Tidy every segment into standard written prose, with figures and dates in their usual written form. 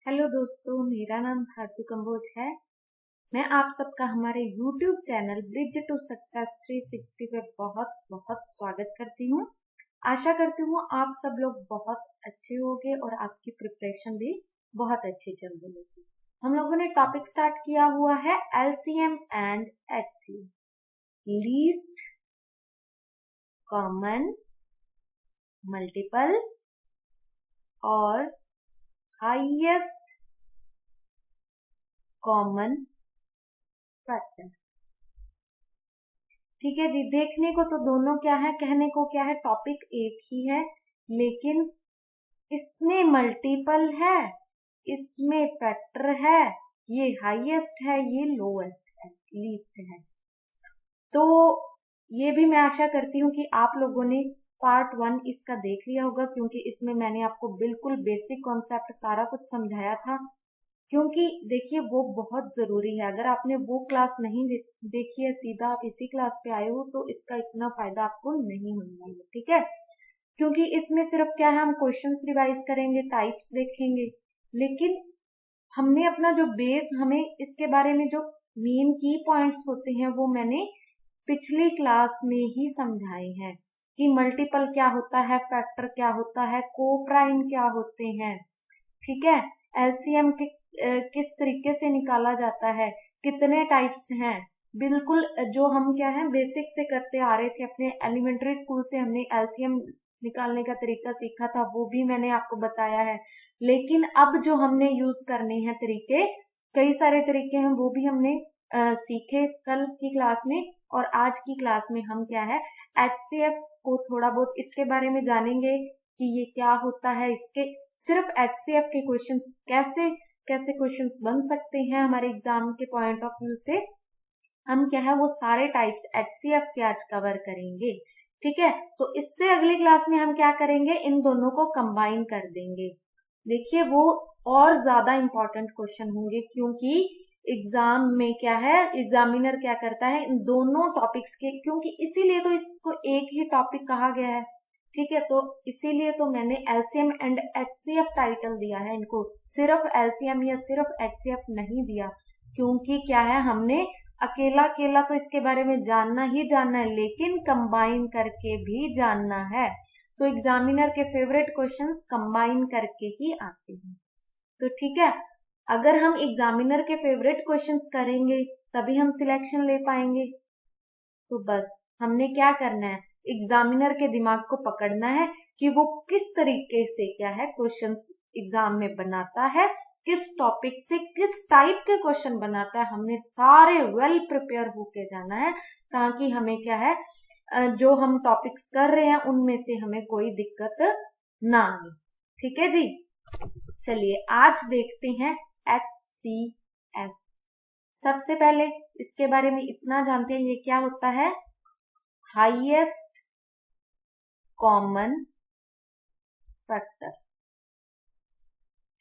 Hello दोस्तों, मेरा नाम भारती कंबोज है। मैं आप सबका हमारे YouTube channel bridge to success 360 पे बहुत बहुत स्वागत करती हूँ। आशा करती हूँ आप सब लोग बहुत अच्छे होंगे और आपकी प्रिपरेशन भी बहुत अच्छी चल रही होगी। हम लोगों ने टॉपिक स्टार्ट किया हुआ है LCM and HCM, least common, multiple और हाईएस्ट कॉमन फैक्टर। ठीक है जी, देखने को तो दोनों क्या है, कहने को क्या है, टॉपिक एक ही है, लेकिन इसमें मल्टीपल है, इसमें फैक्टर है, ये हाईएस्ट है, ये लोएस्ट है, लीस्ट है। तो ये भी मैं आशा करती हूँ कि आप लोगों ने पार्ट 1 इसका देख लिया होगा, क्योंकि इसमें मैंने आपको बिल्कुल बेसिक कॉन्सेप्ट सारा कुछ समझाया था। क्योंकि देखिए वो बहुत जरूरी है। अगर आपने वो क्लास नहीं देखी है, सीधा आप इसी क्लास पे आए हो, तो इसका इतना फायदा आपको नहीं होने वाला। ठीक है, क्योंकि इसमें सिर्फ क्या है, हम क्वेश्चंस रिवाइज करेंगे, टाइप्स देखेंगे, लेकिन हमने अपना जो बेस, हमें इसके बारे में जो मेन की पॉइंट्स होते हैं वो मैंने पिछली क्लास में ही समझाए हैं कि मल्टीपल क्या होता है, फैक्टर क्या होता है, को प्राइम क्या होते हैं। ठीक है, एलसीएम किस तरीके से निकाला जाता है, कितने टाइप्स हैं, बिल्कुल जो हम क्या है बेसिक से करते आ रहे थे, अपने एलिमेंट्री स्कूल से हमने एलसीएम निकालने का तरीका सीखा था, वो भी मैंने आपको बताया है। लेकिन अब जो हमने यूज करने हैं तरीके, कई सारे तरीके हैं, वो भी हमने सीखे कल की क्लास में। और आज की क्लास में हम क्या है, एचसीएफ को थोड़ा बहुत इसके बारे में जानेंगे कि ये क्या होता है, इसके सिर्फ एचसीएफ के क्वेश्चंस कैसे कैसे क्वेश्चंस बन सकते हैं हमारे एग्जाम के पॉइंट ऑफ व्यू से, हम क्या है वो सारे टाइप्स एचसीएफ के आज कवर करेंगे। ठीक है, तो इससे अगली क्लास में हम क्या करेंगे, इन दोनों को कंबाइन कर देंगे। देखिए वो और ज्यादा इंपॉर्टेंट क्वेश्चन होंगे, क्योंकि एग्जाम में क्या है, एग्जामिनर क्या करता है इन दोनों टॉपिक्स के, क्योंकि इसीलिए तो इसको एक ही टॉपिक कहा गया है। ठीक है, तो इसीलिए तो मैंने एलसीएम एंड एचसीएफ टाइटल दिया है इनको, सिर्फ एलसीएम या सिर्फ एचसीएफ नहीं दिया, क्योंकि क्या है, हमने अकेला अकेला तो इसके बारे में जानना ही जानना है, लेकिन कंबाइन करके भी जानना है। तो एग्जामिनर के फेवरेट क्वेश्चंस कंबाइन करके ही आते हैं। तो ठीक है, अगर हम एग्जामिनर के फेवरेट क्वेश्चंस करेंगे तभी हम सिलेक्शन ले पाएंगे। तो बस हमने क्या करना है, एग्जामिनर के दिमाग को पकड़ना है कि वो किस तरीके से क्या है क्वेश्चंस एग्जाम में बनाता है, किस टॉपिक से किस टाइप के क्वेश्चन बनाता है। हमने सारे वेल प्रिपेयर होके जाना है, ताकि हमें क्या है, जो हम टॉपिक्स कर रहे हैं उनमें से हमें कोई दिक्कत ना आए। ठीक है जी, चलिए आज देखते हैं HCF। सबसे पहले इसके बारे में इतना जानते हैं, ये क्या होता है, हाईएस्ट कॉमन फैक्टर।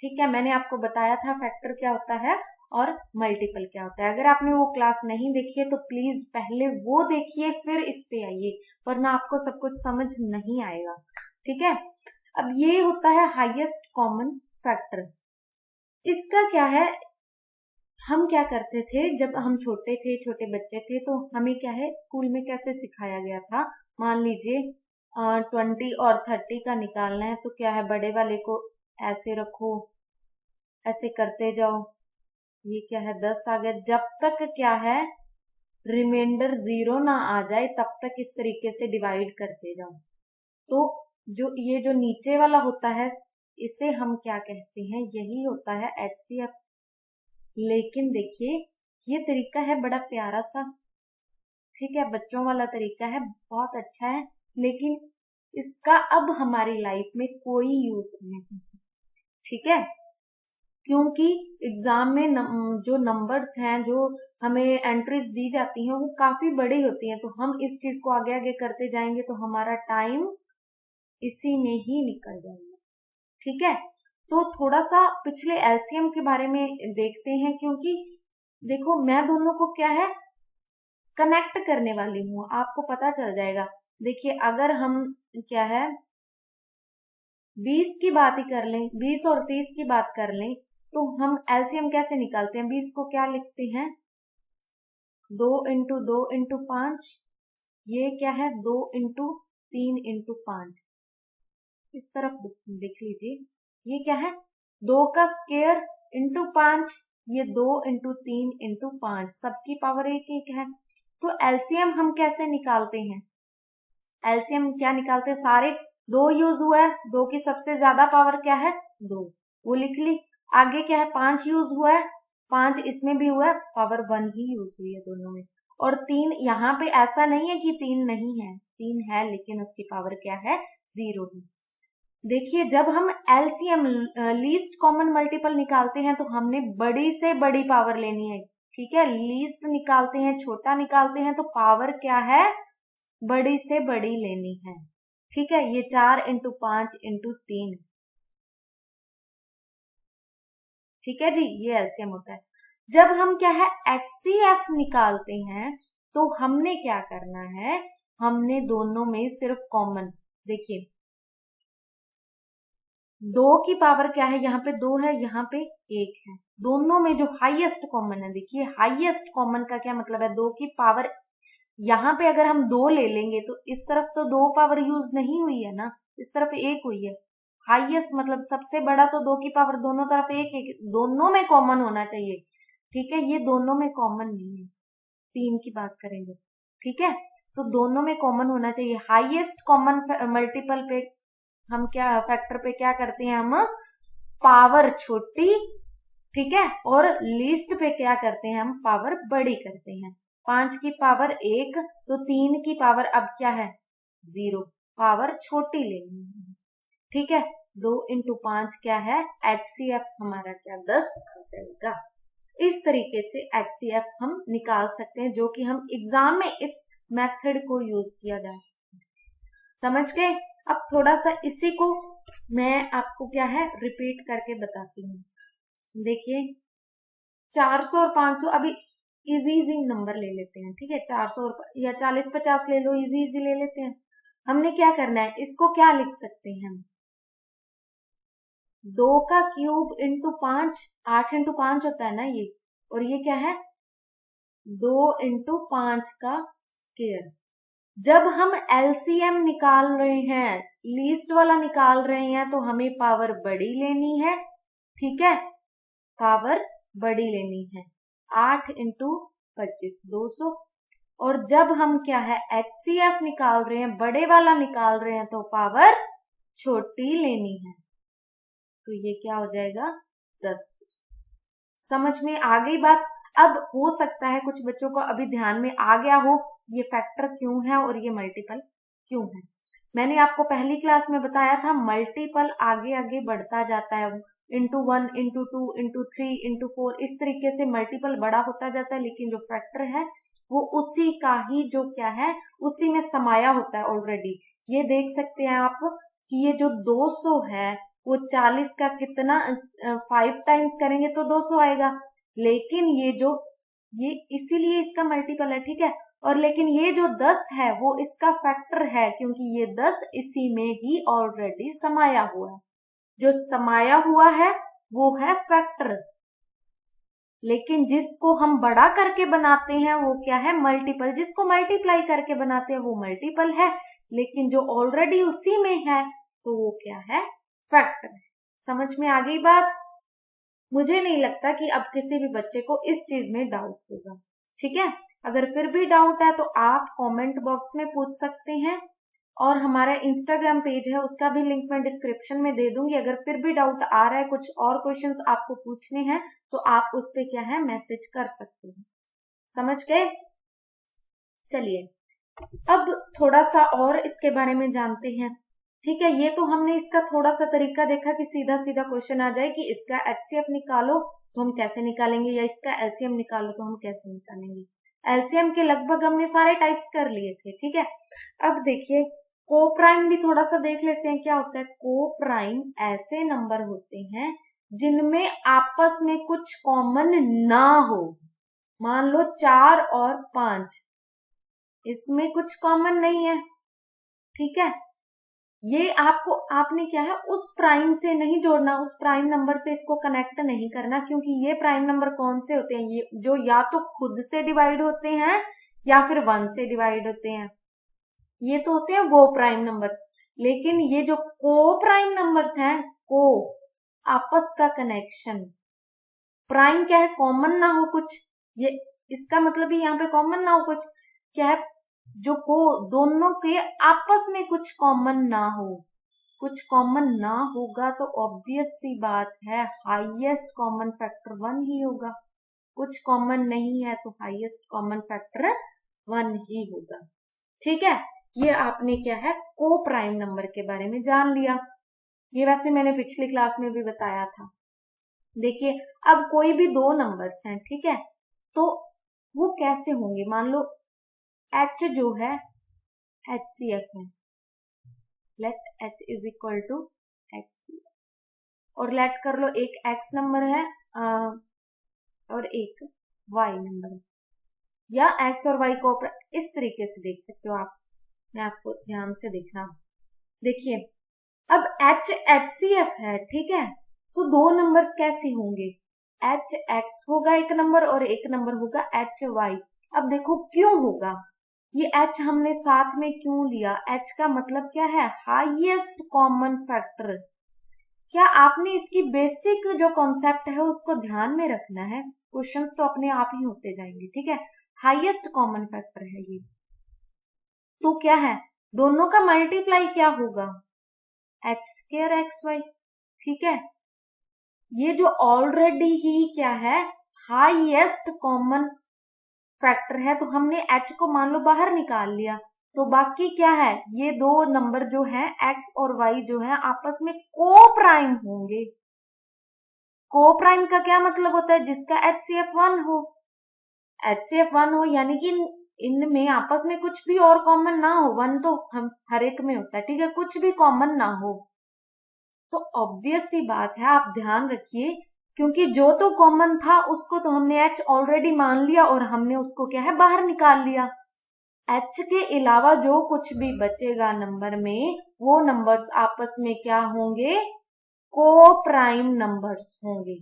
ठीक है, मैंने आपको बताया था फैक्टर क्या होता है और मल्टीपल क्या होता है। अगर आपने वो क्लास नहीं देखी है तो प्लीज पहले वो देखिए, फिर इस पे आइए, वरना आपको सब कुछ समझ नहीं आएगा। ठीक है, अब ये होता है हाईएस्ट कॉमन फैक्टर। इसका क्या है, हम क्या करते थे जब हम छोटे थे, छोटे बच्चे थे, तो हमें क्या है स्कूल में कैसे सिखाया गया था, मान लीजिए 20 और 30 का निकालना है, तो क्या है, बड़े वाले को ऐसे रखो, ऐसे करते जाओ, ये क्या है 10 आ गया, जब तक क्या है रिमाइंडर 0 ना आ जाए तब तक इस तरीके से डिवाइड करते जाओ। तो जो ये जो नीचे वाला होता है, इसे हम क्या कहते हैं, यही होता है HCF। लेकिन देखिए ये तरीका है बड़ा प्यारा सा, ठीक है, बच्चों वाला तरीका है, बहुत अच्छा है, लेकिन इसका अब हमारी लाइफ में कोई यूज नहीं। ठीक है, क्योंकि एग्जाम में जो नंबर्स हैं, जो हमें एंट्रीज दी जाती हैं, वो काफी बड़ी होती हैं, तो हम इस चीज को आगे आगे करते जाएंगे तो हमारा टाइम इसी में ही निकल जाएगा। ठीक है, तो थोड़ा सा पिछले एलसीएम के बारे में देखते हैं, क्योंकि देखो मैं दोनों को क्या है कनेक्ट करने वाली हूँ, आपको पता चल जाएगा। देखिए अगर हम क्या है 20 की बात ही कर लें, 20 और 30 की बात कर लें, तो हम एलसीएम कैसे निकालते हैं? 20 को क्या लिखते हैं? 2 इंटू 2 इंटू 5, ये क्या है? 2 इंटू 3 इंटू 5, इस तरफ लिख लीजिए। ये क्या है? 2 का स्क्वायर इंटू 5, ये 2 इंटू 3 इंटू 5, सबकी पावर एक एक है। तो एलसीएम हम कैसे निकालते हैं? एलसीएम क्या निकालते हैं? सारे 2 यूज हुआ है, 2 की सबसे ज्यादा पावर क्या है? 2, वो लिख ली। आगे क्या है? 5 यूज हुआ है, 5 इसमें भी हुआ है, पावर 1 ही यूज हुई है दोनों में। और 3 यहाँ पे ऐसा नहीं है कि 3 नहीं है, 3 है, लेकिन उसकी पावर क्या है? 0 है। देखिए, जब हम एलसीएम लीस्ट कॉमन मल्टीपल निकालते हैं तो हमने बड़ी से बड़ी पावर लेनी है, ठीक है। लीस्ट निकालते हैं, छोटा निकालते हैं, तो पावर क्या है? बड़ी से बड़ी लेनी है, ठीक है। ये 4 इंटू 5 इंटू 3, ठीक है जी, ये एलसीएम होता है। जब हम क्या है? एचसीएफ निकालते हैं तो हमने क्या करना है? हमने दोनों में सिर्फ कॉमन, देखिए 2 की पावर क्या है? यहाँ पे 2 है, यहाँ पे 1 है, दोनों में जो हाईएस्ट कॉमन है, देखिए हाईएस्ट कॉमन का क्या मतलब है? 2 की पावर, यहाँ पे अगर हम 2 ले लेंगे तो इस तरफ तो 2 पावर यूज नहीं हुई है ना, इस तरफ 1 हुई है। हाईएस्ट मतलब सबसे बड़ा तो 2 की पावर दोनों तरफ 1 1, दोनों में कॉमन होना चाहिए, ठीक है। ये दोनों में कॉमन नहीं है, 3 की बात करेंगे, ठीक है। तो दोनों में कॉमन होना चाहिए। हाईएस्ट कॉमन मल्टीपल पे हम क्या, फैक्टर पे क्या करते हैं? हम पावर छोटी, ठीक है, और लीस्ट पे क्या करते हैं? हम पावर बड़ी करते हैं। 5 की पावर 1, तो 3 की पावर अब क्या है? 0, पावर छोटी लेनी है, ठीक है। 2 इंटू 5 क्या है? एचसीएफ हमारा क्या? 10 आ जाएगा। इस तरीके से एचसीएफ हम निकाल सकते हैं, जो कि हम एग्जाम में इस मेथड को यूज किया जा सकता है। समझ गए? अब थोड़ा सा इसी को मैं आपको क्या है? रिपीट करके बताती हूँ। देखिए 400 और 500 अभी इजी इजी नंबर ले लेते हैं, ठीक है। 400 या 40 50 ले लो, इजी इजी ले लेते हैं। हमने क्या करना है? इसको क्या लिख सकते हैं हम? 2 का क्यूब इंटू 5, 8 इंटू 5 होता है ना ये, और ये क्या है? 2 इंटू 5 का स्क्वायर। जब हम एलसीएम निकाल रहे हैं, लीस्ट वाला निकाल रहे हैं, तो हमें पावर बड़ी लेनी है, ठीक है, पावर बड़ी लेनी है। 8 इंटू 25 200। और जब हम क्या है? एचसीएफ निकाल रहे हैं, बड़े वाला निकाल रहे हैं, तो पावर छोटी लेनी है, तो ये क्या हो जाएगा? 10। समझ में आ गई बात? अब हो सकता है कुछ बच्चों को अभी ध्यान में आ गया हो ये फैक्टर क्यों है और ये मल्टीपल क्यों है। मैंने आपको पहली क्लास में बताया था, मल्टीपल आगे आगे बढ़ता जाता है, इंटू 1 इंटू 2 इंटू 3 इंटू 4, इस तरीके से मल्टीपल बड़ा होता जाता है, लेकिन जो फैक्टर है वो उसी का ही जो क्या है? उसी में समाया होता है ऑलरेडी। ये देख सकते हैं आप कि ये जो 200 है वो 40 का कितना 5 टाइम्स करेंगे तो 200 आएगा, लेकिन ये इसीलिए इसका मल्टीपल है, ठीक है। और लेकिन ये जो 10 है वो इसका फैक्टर है, क्योंकि ये 10 इसी में ही ऑलरेडी समाया हुआ है। जो समाया हुआ है वो है फैक्टर, लेकिन जिसको हम बड़ा करके बनाते हैं वो क्या है? मल्टीपल। जिसको मल्टीप्लाई करके बनाते हैं वो मल्टीपल है, लेकिन जो ऑलरेडी उसी में है तो वो क्या है? फैक्टर है। समझ में आ गई बात? मुझे नहीं लगता कि अब किसी भी बच्चे को इस चीज में डाउट होगा, ठीक है। अगर फिर भी डाउट है तो आप कमेंट बॉक्स में पूछ सकते हैं, और हमारा इंस्टाग्राम पेज है उसका भी लिंक मैं डिस्क्रिप्शन में दे दूंगी। अगर फिर भी डाउट आ रहा है, कुछ और क्वेश्चंस आपको पूछने हैं, तो आप उस पे क्या है? मैसेज कर सकते हैं। समझ गए? चलिए अब थोड़ा सा और इसके बारे में जानते हैं, ठीक है। ये तो हमने इसका थोड़ा सा तरीका देखा कि सीधा सीधा क्वेश्चन आ जाए कि इसका एचसीएफ निकालो तो हम कैसे निकालेंगे, या इसका एलसीएम निकालो तो हम कैसे निकालेंगे। एलसीएम के लगभग हमने सारे टाइप्स कर लिए थे, ठीक है। अब देखिए को प्राइम भी थोड़ा सा देख लेते हैं क्या होता है। को प्राइम ऐसे नंबर होते हैं जिनमें आपस में कुछ कॉमन ना हो। मान लो 4 और 5, इसमें कुछ कॉमन नहीं है, ठीक है, ये आपने क्या है उस प्राइम से नहीं जोड़ना, उस प्राइम नंबर से इसको कनेक्ट नहीं करना, क्योंकि ये प्राइम नंबर कौन से होते हैं, ये जो या तो खुद से डिवाइड होते हैं या फिर 1 से डिवाइड होते हैं, ये तो होते हैं वो प्राइम नंबर्स। लेकिन ये जो को प्राइम नंबर्स हैं, को आपस का कनेक्शन, प्राइम क्या है, कॉमन ना हो कुछ, ये इसका मतलब ही यहाँ पे कॉमन ना हो कुछ, क्या है जो को दोनों के आपस में कुछ कॉमन ना हो, कुछ कॉमन ना होगा तो ऑब्वियस सी बात है हाईएस्ट कॉमन फैक्टर 1 ही होगा, कुछ कॉमन नहीं है तो हाईएस्ट कॉमन फैक्टर 1 ही होगा। ठीक है, ये आपने क्या है को प्राइम नंबर के बारे में जान लिया। ये वैसे मैंने पिछली क्लास में भी बताया था। देखिए अब कोई भी दो नंबर्स हैं, ठीक है, तो वो कैसे होंगे, मान लो h जो है HCF है, let h is equal to HCF, और लेट कर लो एक x नंबर है और एक y नंबर है, या x और y को इस तरीके से देख सकते हो आप, मैं आपको ध्यान से देखना। देखिए अब h HCF है, ठीक है, तो दो नंबर्स कैसे होंगे, HX होगा एक नंबर और एक नंबर होगा HY। अब देखो क्यों होगा, ये H हमने साथ में क्यों लिया, H का मतलब क्या है, हाईएस्ट कॉमन फैक्टर। क्या आपने इसकी बेसिक जो कॉन्सेप्ट है उसको ध्यान में रखना है, क्वेश्चंस तो अपने आप ही होते जाएंगे, ठीक है। हाईएस्ट कॉमन फैक्टर है ये, तो क्या है दोनों का मल्टीप्लाई क्या होगा, h² xy, ठीक है। ये जो ऑलरेडी ही क्या है हाईएस्ट कॉमन फैक्टर है, तो हमने h को मान लो बाहर निकाल लिया, तो बाकी क्या है, ये दो नंबर जो हैं x और y जो है आपस में को प्राइम होंगे। को प्राइम का क्या मतलब होता है, जिसका HCF 1 हो, HCF 1 हो, यानी कि इनमें आपस में कुछ भी और कॉमन ना हो, 1 तो हम हर एक में होता है, ठीक है, कुछ भी कॉमन ना हो। तो ऑब्वियस सी बात है, आप ध्यान रखिए, क्योंकि जो तो कॉमन था उसको तो हमने h ऑलरेडी मान लिया और हमने उसको क्या है बाहर निकाल लिया। h के अलावा जो कुछ भी बचेगा नंबर में, वो नंबर्स आपस में क्या होंगे, को प्राइम नंबर्स होंगे।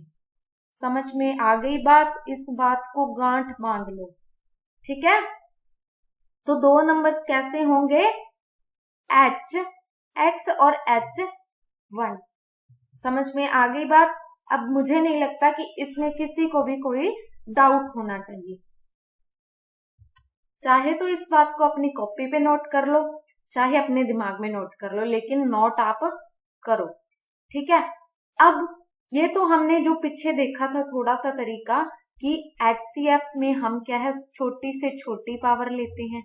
समझ में आ गई बात, इस बात को गांठ बांध लो, ठीक है। तो दो नंबर्स कैसे होंगे, HX और HY। समझ में आ गई बात। अब मुझे नहीं लगता कि इसमें किसी को भी कोई डाउट होना चाहिए। चाहे तो इस बात को अपनी कॉपी पे नोट कर लो, चाहे अपने दिमाग में नोट कर लो, लेकिन नोट आप करो, ठीक है। अब ये तो हमने जो पीछे देखा था थोड़ा सा तरीका, कि HCF में हम क्या है छोटी से छोटी पावर लेते हैं,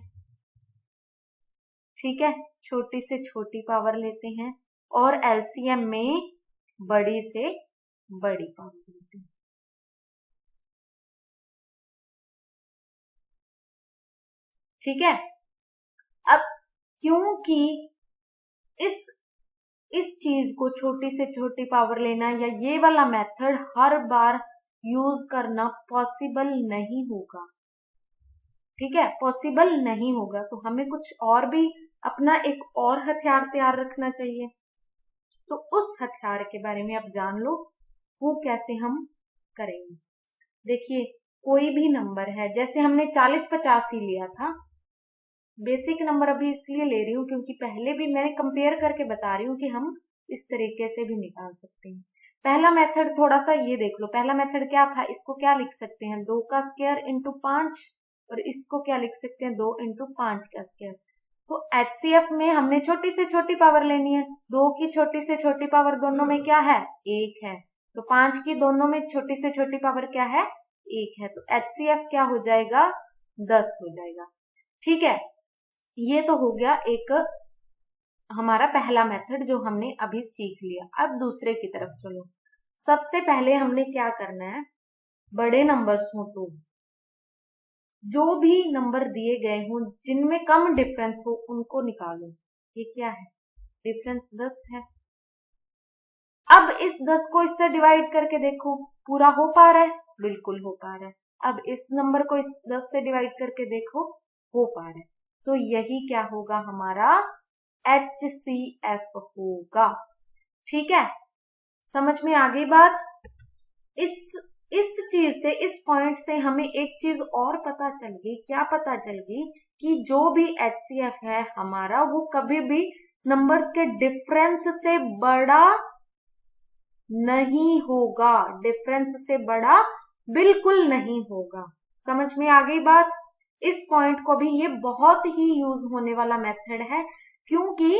ठीक है, छोटी से छोटी पावर लेते हैं, और LCM में बड़ी से बड़ी पावर लेते हैं। ठीक है, अब क्योंकि इस चीज को छोटी से छोटी पावर लेना या ये वाला मेथड हर बार यूज करना पॉसिबल नहीं होगा, ठीक है, पॉसिबल नहीं होगा, तो हमें कुछ और भी अपना एक और हथियार तैयार रखना चाहिए। तो उस हथियार के बारे में आप जान लो, वो कैसे हम करेंगे। देखिए कोई भी नंबर है, जैसे हमने 40-50 ही लिया था, बेसिक नंबर अभी इसलिए ले रही हूँ क्योंकि पहले भी मैंने कंपेयर करके बता रही हूँ कि हम इस तरीके से भी निकाल सकते हैं। पहला मेथड थोड़ा सा ये देख लो, पहला मेथड क्या था, इसको क्या लिख सकते हैं 2 का स्क्वायर इंटू 5, और इसको क्या लिख सकते हैं 2 इंटू 5 का स्क्वायर। तो HCF में हमने छोटी से छोटी पावर लेनी है, 2 की छोटी से छोटी पावर दोनों में क्या है 1 है, तो 5 की दोनों में छोटी से छोटी पावर क्या है 1 है, तो HCF क्या हो जाएगा 10 हो जाएगा। ठीक है, ये तो हो गया एक हमारा पहला मेथड जो हमने अभी सीख लिया। अब दूसरे की तरफ चलो। सबसे पहले हमने क्या करना है, बड़े नंबर्स हो तो जो भी नंबर दिए गए हों जिनमें कम डिफरेंस हो उनको निकालो। ये क्या है, डिफरेंस 10 है। अब इस 10 को इससे डिवाइड करके देखो पूरा हो पा रहा है, बिल्कुल हो पा रहा है। अब इस नंबर को इस 10 से डिवाइड करके देखो, हो पा रहा है। तो यही क्या होगा हमारा HCF होगा। ठीक है, समझ में आ गई बात। इस चीज से, इस पॉइंट से हमें एक चीज और पता चल गई। क्या पता चल गई? कि जो भी HCF है हमारा, वो कभी भी नंबर्स के डिफरेंस से बड़ा नहीं होगा। डिफरेंस से बड़ा बिल्कुल नहीं होगा। समझ में आ गई बात। इस पॉइंट को भी, ये बहुत ही यूज होने वाला मेथड है, क्योंकि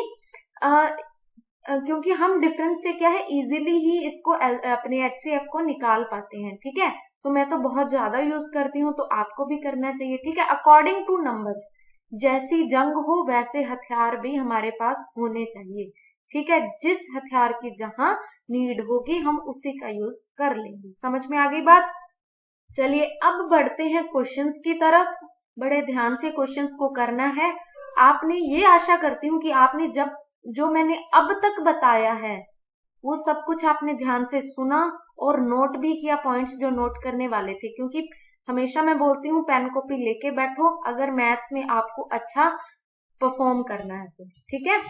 हम डिफरेंस से क्या है, इजीली ही इसको अपने HCF को निकाल पाते हैं। ठीक है, तो मैं तो बहुत ज्यादा यूज करती हूँ, तो आपको भी करना चाहिए। ठीक है, अकॉर्डिंग टू नंबर्स, जैसी जंग हो वैसे हथियार भी हमारे पास होने चाहिए। ठीक है, जिस हथियार की जहां नीड होगी हम उसी का यूज कर लेंगे। समझ में आ गई बात। चलिए अब बढ़ते हैं क्वेश्चंस की तरफ। बड़े ध्यान से क्वेश्चंस को करना है। आपने, ये आशा करती हूँ कि आपने जो मैंने अब तक बताया है वो सब कुछ आपने ध्यान से सुना और नोट भी किया, पॉइंट्स जो नोट करने वाले थे। क्योंकि हमेशा मैं बोलती हूँ पेन कॉपी लेके बैठो अगर मैथ्स में आपको अच्छा परफॉर्म करना है तो। ठीक है,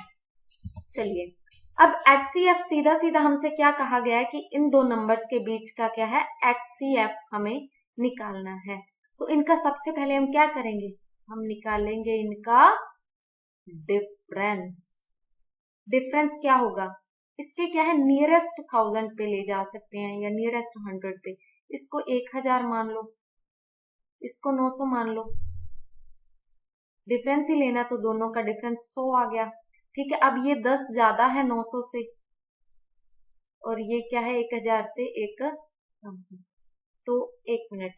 चलिए अब HCF, सीधा सीधा हमसे क्या कहा गया है कि इन दो नंबर्स के बीच का क्या है, HCF हमें निकालना है। तो इनका सबसे पहले हम क्या करेंगे, हम निकालेंगे इनका डिफरेंस। डिफरेंस क्या होगा, इसके क्या है, नियरेस्ट 1000 पे ले जा सकते हैं या नियरेस्ट 100 पे। इसको 1000 मान लो, इसको 900 मान लो। डिफरेंस ही लेना तो दोनों का डिफरेंस 100 आ गया। ठीक है, अब ये 10 ज्यादा है 900 से, और ये क्या है 1000 से एक कम है। तो 1 मिनट,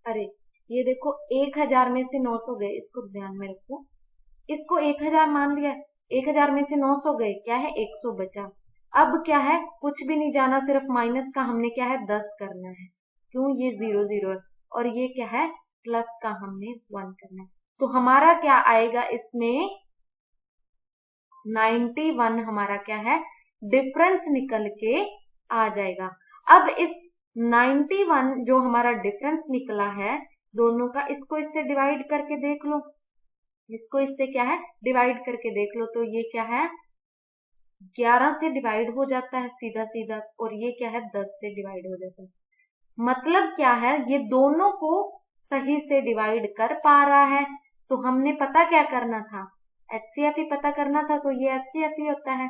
अरे ये देखो 1000 में से 900 गए, इसको ध्यान में रखो। इसको 1000 मान लिया, 1000 में से 900 गए, क्या है 100 बचा। अब क्या है, कुछ भी नहीं जाना, सिर्फ माइनस का हमने क्या है 10 करना है। क्यों, ये 0 0 है, और ये क्या है प्लस का हमने 1 करना है। तो हमारा क्या आएगा इसमें 91 हमारा क्या है डिफरेंस निकल के आ जाएगा। अब इस 91 जो हमारा डिफरेंस निकला है दोनों का, इसको इससे डिवाइड करके देख लो। इसको इससे क्या है डिवाइड करके देख लो, तो ये क्या है 11 से डिवाइड हो जाता है सीधा सीधा, और ये क्या है 10 से डिवाइड हो जाता है। मतलब क्या है, ये दोनों को सही से डिवाइड कर पा रहा है। तो हमने पता क्या करना था, HCF ही पता करना था, तो ये HCF ही होता है।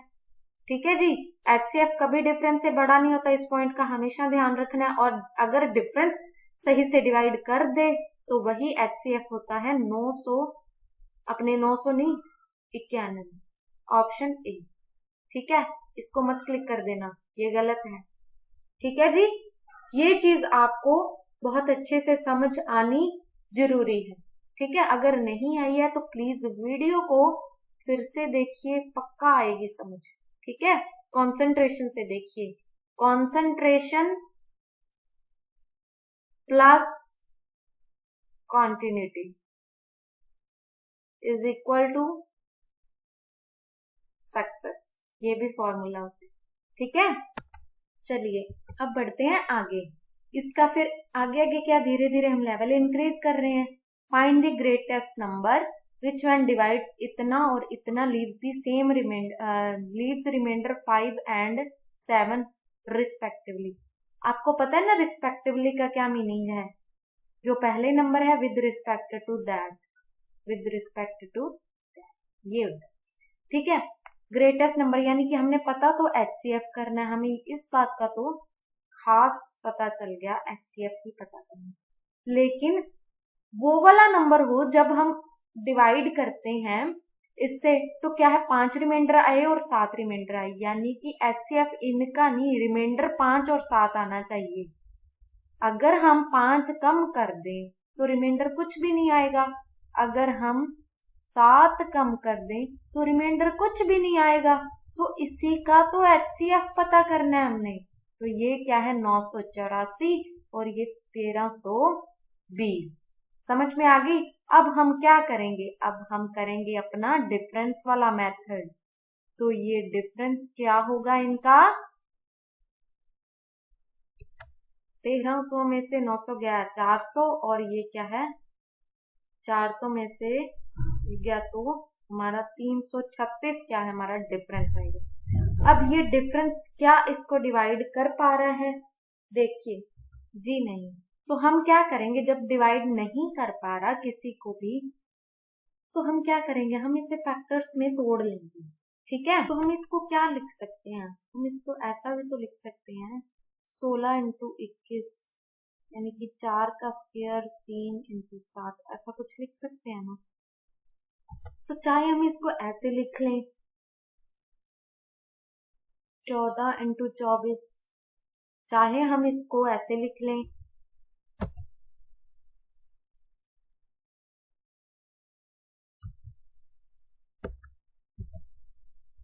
ठीक है जी, HCF कभी डिफरेंस से बड़ा नहीं होता, इस पॉइंट का हमेशा ध्यान रखना है। और अगर डिफरेंस सही से डिवाइड कर दे तो वही HCF होता है 900, अपने 900 नहीं 91, ऑप्शन ए। ठीक है, इसको मत क्लिक कर देना, ये गलत है। ठीक है जी, ये चीज आपको बहुत अच्छे से समझ आनी जरूरी है। ठीक है, अगर नहीं आई है तो प्लीज वीडियो को फिर से देखिए, पक्का आएगी समझ। ठीक है, कंसंट्रेशन से देखिए, concentration plus continuity is equal to success, ये भी फॉर्मूला होता है। ठीक है, चलिए अब बढ़ते हैं आगे। इसका फिर आगे आगे क्या, धीरे धीरे हम लेवल इंक्रीज कर रहे हैं। Find the greatest number which one divides इतना और इतना, leaves the same remainder 5 and 7 respectively. आपको पता है ना रिस्पेक्टिवली का क्या मीनिंग है, जो पहले नंबर है with respect to that, with respect to ये। ठीक है, ग्रेटेस्ट नंबर यानी कि हमने पता तो HCF करना है, हमें इस बात का तो खास पता चल गया HCF ही पता करना। लेकिन वो वाला नंबर हो जब हम डिवाइड करते हैं इससे, तो क्या है 5 रिमाइंडर आए और 7 रिमाइंडर आए, यानी कि HCF इनका नहीं, रिमाइंडर 5 और 7 आना चाहिए। अगर हम 5 कम कर दें तो रिमाइंडर कुछ भी नहीं आएगा, अगर हम 7 कम कर दें तो रिमाइंडर कुछ भी नहीं आएगा। तो इसी का तो HCF पता करना है हमने। तो ये क्या है 984 और ये 1320। समझ में आ गई। अब हम क्या करेंगे, अब हम करेंगे अपना डिफरेंस वाला मेथड। तो ये डिफरेंस क्या होगा इनका, 1300 में से 900 गया 400, और ये क्या है 400 में से गया तो हमारा 336 क्या है, हमारा डिफरेंस आएगा। अब ये डिफरेंस क्या इसको डिवाइड कर पा रहा है, देखिए जी नहीं। तो हम क्या करेंगे, जब डिवाइड नहीं कर पा रहा किसी को भी, तो हम क्या करेंगे, हम इसे फैक्टर्स में तोड़ लेंगे। ठीक है, तो हम इसको क्या लिख सकते हैं, हम इसको ऐसा भी तो लिख सकते हैं 16 इंटू 21 यानी कि 4 का स्क्वायर 3 इंटू 7, ऐसा कुछ लिख सकते हैं ना। तो चाहे हम इसको ऐसे लिख लें 14 इंटू 24, चाहे हम इसको ऐसे लिख लें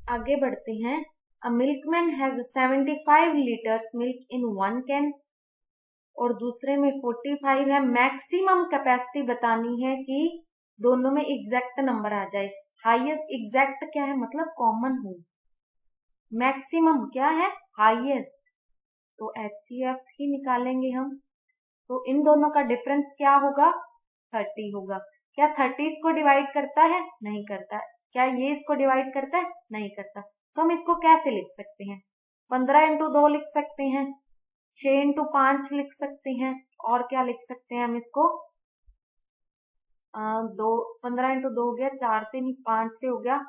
आगे बढ़ते हैं। A milkman has 75 litres milk in 1 can, और दूसरे में 45 है। मैक्सिमम कैपेसिटी बतानी है कि दोनों में एग्जैक्ट नंबर आ जाए। हाईएस्ट, एग्जैक्ट क्या है मतलब कॉमन हो, मैक्सिमम क्या है हाईएस्ट, तो HCF ही निकालेंगे हम। तो इन दोनों का डिफरेंस क्या होगा 30 होगा। क्या 30 इसको डिवाइड करता है, नहीं करता। क्या ये इसको डिवाइड करता है, नहीं करता। तो हम इसको कैसे लिख सकते हैं, 15 इंटू 2 लिख सकते हैं, 6 इंटू 5 लिख सकते हैं, और क्या लिख सकते हैं हम इसको 15 इंटू 2 हो गया, 4 से नहीं 5 से हो गया,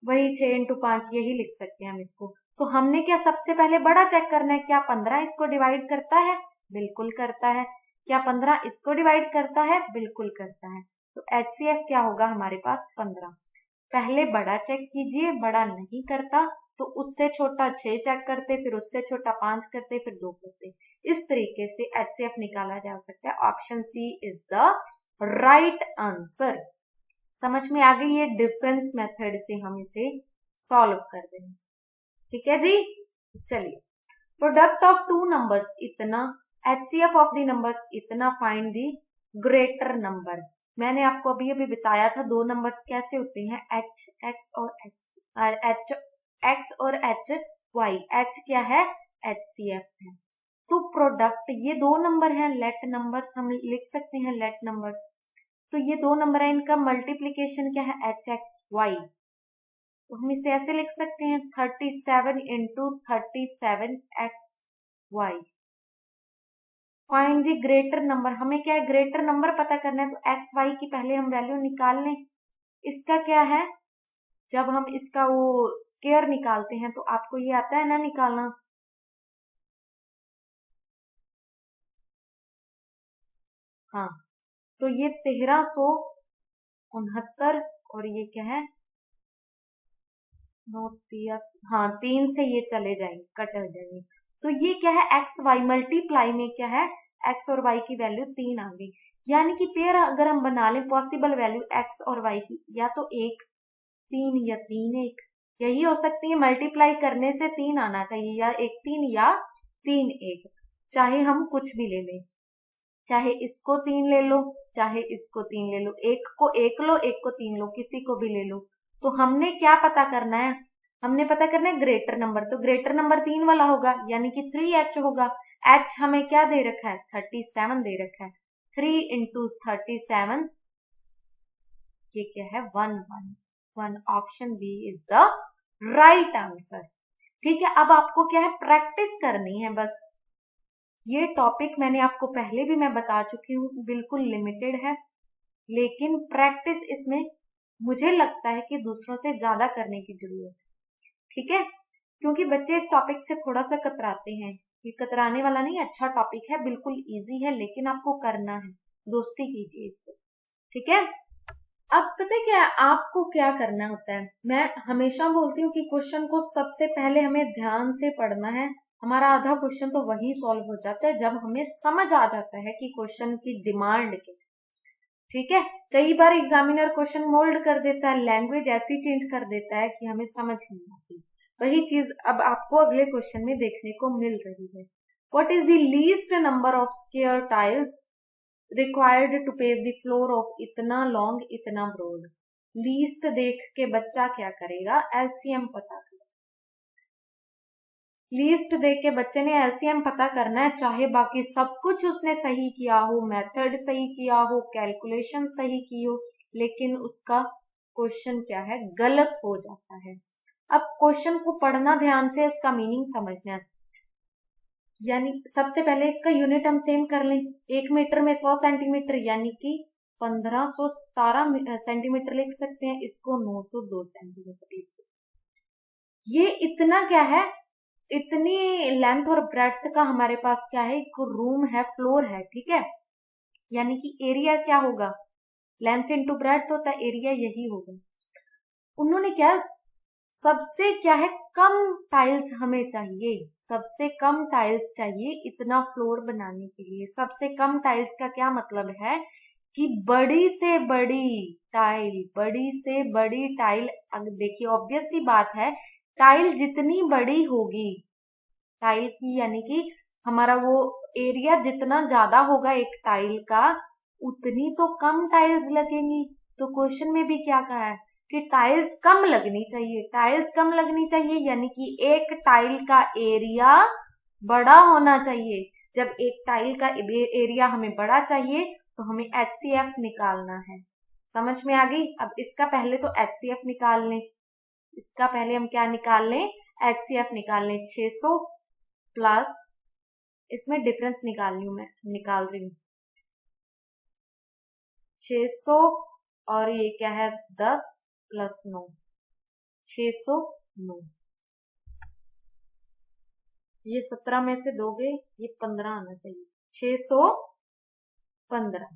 वही 6 इंटू 5 यही लिख सकते हैं हम इसको। तो हमने क्या सबसे पहले बड़ा चेक करना है, क्या 15 इसको डिवाइड करता है, बिल्कुल करता है। क्या 15 इसको डिवाइड करता है, बिल्कुल करता है। तो HCF क्या होगा हमारे पास 15। पहले बड़ा चेक कीजिए, बड़ा नहीं करता तो उससे छोटा 6 चेक करते, फिर उससे छोटा 5 करते, फिर 2 करते। इस तरीके से HCF निकाला जा सकता है। Option C is the right answer. समझ में आ गई, ये डिफरेंस मेथड से हम इसे सॉल्व कर देंगे। ठीक है जी, चलिए। प्रोडक्ट ऑफ टू नंबर्स इतना, HCF ऑफ द नंबर्स इतना, फाइंड द ग्रेटर नंबर। मैंने आपको अभी अभी बताया था दो नंबर्स कैसे होते हैं, X और X और HY। H क्या है, HCF है। तो प्रोडक्ट, ये दो नंबर हैं, लेट नंबर्स हम लिख सकते हैं, लेट नंबर्स। तो ये दो नंबर है, इनका मल्टीप्लीकेशन क्या है, HXY। तो हम इसे ऐसे लिख सकते हैं 37 into 37XY। Find the greater number, हमें क्या है ग्रेटर नंबर पता करना है, तो XY की पहले हम वैल्यू निकाल लें। इसका क्या है, जब हम इसका वो स्क्वायर निकालते हैं तो आपको ये आता है ना निकालना, हाँ। तो ये 1369, और ये क्या है 9 हाँ 3 से ये चले जाएंगे, कट हो जाएंगे। तो ये क्या है XY मल्टीप्लाई में क्या है, X और Y की वैल्यू 3 आ गई। यानी कि पेयर अगर हम बना लें पॉसिबल वैल्यू X और Y की, या तो 1 3 या 3 1, यही हो सकती है। मल्टीप्लाई करने से 3 आना चाहिए, या 1 3 या 3 1, चाहे हम कुछ भी ले लें, चाहे इसको 3 ले लो, चाहे इसको 3 ले लो, एक को 1 लो, एक को 3 लो, किसी को भी ले लो। तो हमने क्या पता करना है, हमने पता करना है ग्रेटर नंबर। तो ग्रेटर नंबर 3 वाला होगा, यानी कि 3H होगा। H हमें क्या दे रखा है, 37 दे रखा है। 3 इंटू 37, ये क्या है 111। Option B is the right answer. ठीक है, अब आपको क्या है प्रैक्टिस करनी है बस। ये टॉपिक मैंने आपको पहले भी मैं बता चुकी हूँ, बिल्कुल लिमिटेड है, लेकिन प्रैक्टिस इसमें मुझे लगता है कि दूसरों से ज्यादा करने की जरूरत है। ठीक है, क्योंकि बच्चे इस टॉपिक से थोड़ा सा कतराते हैं। ये कतराने वाला नहीं, अच्छा टॉपिक है, बिल्कुल इजी है, लेकिन आपको करना है, दोस्ती कीजिए इससे। ठीक है, अब पता है क्या है, आपको क्या करना होता है, मैं हमेशा बोलती हूँ कि क्वेश्चन को सबसे पहले हमें ध्यान से पढ़ना है। हमारा आधा क्वेश्चन तो वही सॉल्व हो जाता है जब हमें समझ आ जाता है कि क्वेश्चन की डिमांड क्या है। ठीक है, कई बार एग्जामिनर क्वेश्चन मोल्ड कर देता है, लैंग्वेज ऐसी चेंज कर देता है कि हमें समझ नहीं आती। वही चीज अब आपको अगले क्वेश्चन में देखने को मिल रही है। What is the least number of square tiles required to pave the floor of इतना लॉन्ग इतना ब्रॉड। लीस्ट देख के बच्चा क्या करेगा, एलसीएम पता करेगा। लीस्ट देख के बच्चे ने एलसीएम पता करना है, चाहे बाकी सब कुछ उसने सही किया हो, मेथड सही किया हो, कैलकुलेशन सही की हो, लेकिन उसका क्वेश्चन क्या है, गलत हो जाता है। अब क्वेश्चन को पढ़ना ध्यान से, उसका मीनिंग समझना। यानी सबसे पहले इसका यूनिट हम सेम कर लें। 1 मीटर में 100 सेंटीमीटर यानी कि 1517 सेंटीमीटर लिख सकते हैं। इसको 902 सेंटीमीटर लिख सकते हैं। ये इतना क्या है, इतनी लेंथ और ब्रेड्थ का हमारे पास क्या है, एक रूम है, फ्लोर है, ठीक है। यानी कि एरिया क्या होगा, लेंथ इंटू ब्रेड्थ होता है, एरिया यही होगा। उन्होंने क्या, सबसे क्या है, कम टाइल्स हमें चाहिए, सबसे कम टाइल्स चाहिए इतना फ्लोर बनाने के लिए। सबसे कम टाइल्स का क्या मतलब है कि बड़ी से बड़ी टाइल, बड़ी से बड़ी टाइल। देखिए ऑब्वियस सी बात है, टाइल जितनी बड़ी होगी टाइल की, यानी कि हमारा वो एरिया जितना ज्यादा होगा एक टाइल का, उतनी तो कम टाइल्स लगेंगी। तो क्वेश्चन में भी क्या कहा है कि टाइल्स कम लगनी चाहिए, टाइल्स कम लगनी चाहिए, यानी कि एक टाइल का एरिया बड़ा होना चाहिए। जब एक टाइल का एरिया हमें बड़ा चाहिए तो हमें HCF निकालना है। समझ में आ गई। अब इसका पहले तो HCF निकाल लें। इसका पहले हम क्या निकाल लें, HCF निकाल लें। 600 प्लस, इसमें डिफरेंस निकाल रही हूं मैं, निकाल रही हूं 600 और ये क्या है 10 प्लस 9, 609। ये 17 में से दोगे ये 15 आना चाहिए, 615।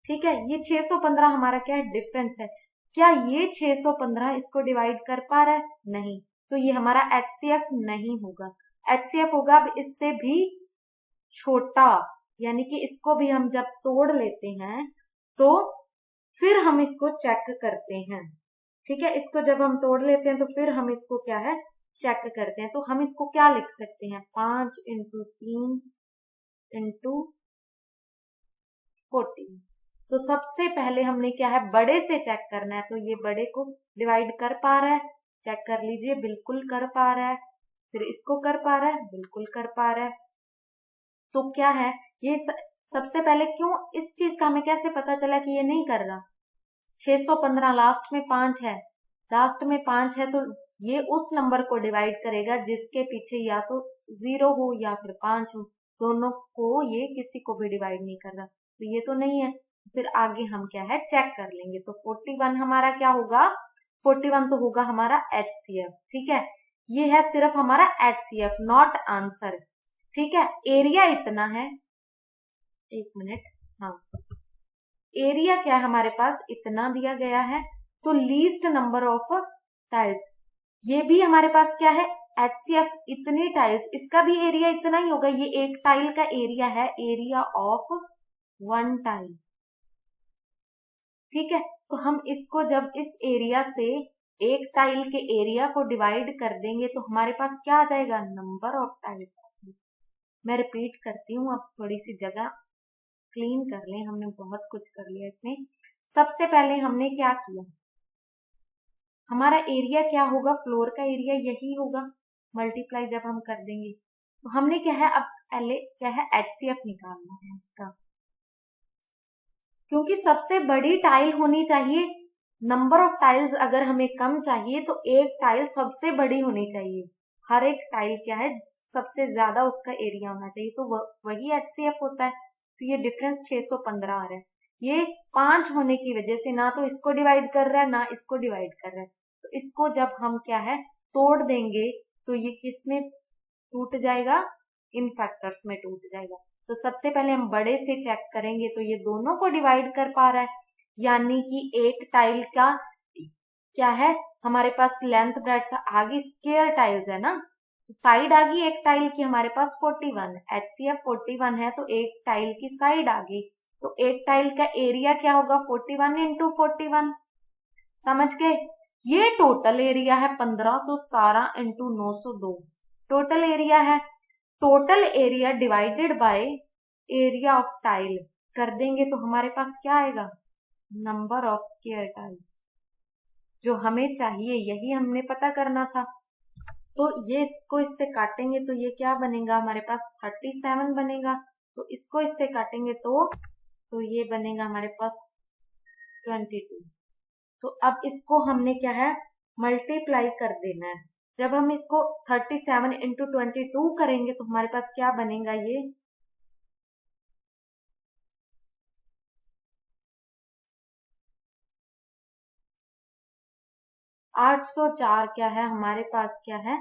ठीक है, ये 615 हमारा क्या है, डिफरेंस है। क्या ये 615 इसको डिवाइड कर पा रहा है, नहीं, तो ये हमारा HCF नहीं होगा। HCF होगा अब इससे भी छोटा, यानी कि इसको भी हम जब तोड़ लेते हैं तो फिर हम इसको चेक करते हैं। ठीक है, इसको जब हम तोड़ लेते हैं तो फिर हम इसको क्या है, चेक करते हैं। तो हम इसको क्या लिख सकते हैं, 5 × 3 × 14। तो सबसे पहले हमने क्या है, बड़े से चेक करना है। तो ये बड़े को डिवाइड कर पा रहा है, चेक कर लीजिए, बिल्कुल कर पा रहा है। फिर इसको कर पा रहा है, बिल्कुल कर पा रहा है। तो क्या है ये सबसे पहले क्यों, इस चीज का हमें कैसे पता चला कि ये नहीं कर रहा। 615 लास्ट में 5 है, लास्ट में 5 है, तो ये उस नंबर को डिवाइड करेगा जिसके पीछे या तो 0 हो या फिर 5 हो। दोनों को ये किसी को भी डिवाइड नहीं कर रहा, तो ये तो नहीं है। फिर आगे हम क्या है, चेक कर लेंगे। तो 41 हमारा क्या होगा, 41 तो होगा हमारा HCF। ठीक है, ये है सिर्फ हमारा HCF, नॉट आंसर। ठीक है, एरिया इतना है, 1 मिनट, हाँ, एरिया क्या है हमारे पास, इतना दिया गया है। तो लीस्ट नंबर ऑफ टाइल्स, ये भी हमारे पास क्या है, HCF इतनी टाइल्स, इसका भी एरिया इतना ही होगा। ये एक टाइल का एरिया है, एरिया ऑफ 1 टाइल। ठीक है, तो हम इसको जब इस एरिया से एक टाइल के एरिया को डिवाइड कर देंगे तो हमारे पास क्या आ जाएगा, नंबर ऑफ टाइल्स। मैं रिपीट करती हूँ, अब थोड़ी सी जगह क्लीन कर लें, हमने बहुत कुछ कर लिया इसमें। सबसे पहले हमने क्या किया, हमारा एरिया क्या होगा, फ्लोर का एरिया यही होगा, मल्टीप्लाई जब हम कर देंगे। तो हमने क्या है, अब पहले क्या है, HCF निकालना है इसका, क्योंकि सबसे बड़ी टाइल होनी चाहिए। नंबर ऑफ टाइल्स अगर हमें कम चाहिए तो एक टाइल सबसे बड़ी होनी चाहिए। हर एक टाइल क्या है, सबसे ज्यादा उसका एरिया होना चाहिए, तो वही HCF होता है। तो ये डिफरेंस 615 आ रहा है। ये 5 होने की वजह से ना तो इसको डिवाइड कर रहा है ना इसको डिवाइड कर रहा है। तो इसको जब हम क्या है, तोड़ देंगे तो ये किस में टूट जाएगा, इन फैक्टर्स में टूट जाएगा। तो सबसे पहले हम बड़े से चेक करेंगे, तो ये दोनों को डिवाइड कर पा रहा है, यानी कि एक टाइल का क्या है हमारे पास, लेंथ ब्रेड्थ आगे स्क्वायर टाइल्स है ना, तो साइड आ गई एक टाइल की हमारे पास 41, HCF 41 है, तो एक टाइल की साइड आ गई। तो एक टाइल का एरिया क्या होगा, 41 × 41। समझ गए, ये टोटल एरिया है 1517 × 902, टोटल एरिया है। Total area divided by area of tile कर देंगे तो हमारे पास क्या आएगा, नंबर ऑफ स्क्वायर टाइल्स, जो हमें चाहिए यही हमने पता करना था। तो ये इसको इससे काटेंगे तो ये क्या बनेगा हमारे पास, 37 बनेगा। तो इसको इससे काटेंगे तो ये बनेगा हमारे पास 22। तो अब इसको हमने क्या है मल्टीप्लाई कर देना है। जब हम इसको 37 इंटू 22 करेंगे तो हमारे पास क्या बनेगा, ये 804 क्या है हमारे पास, क्या है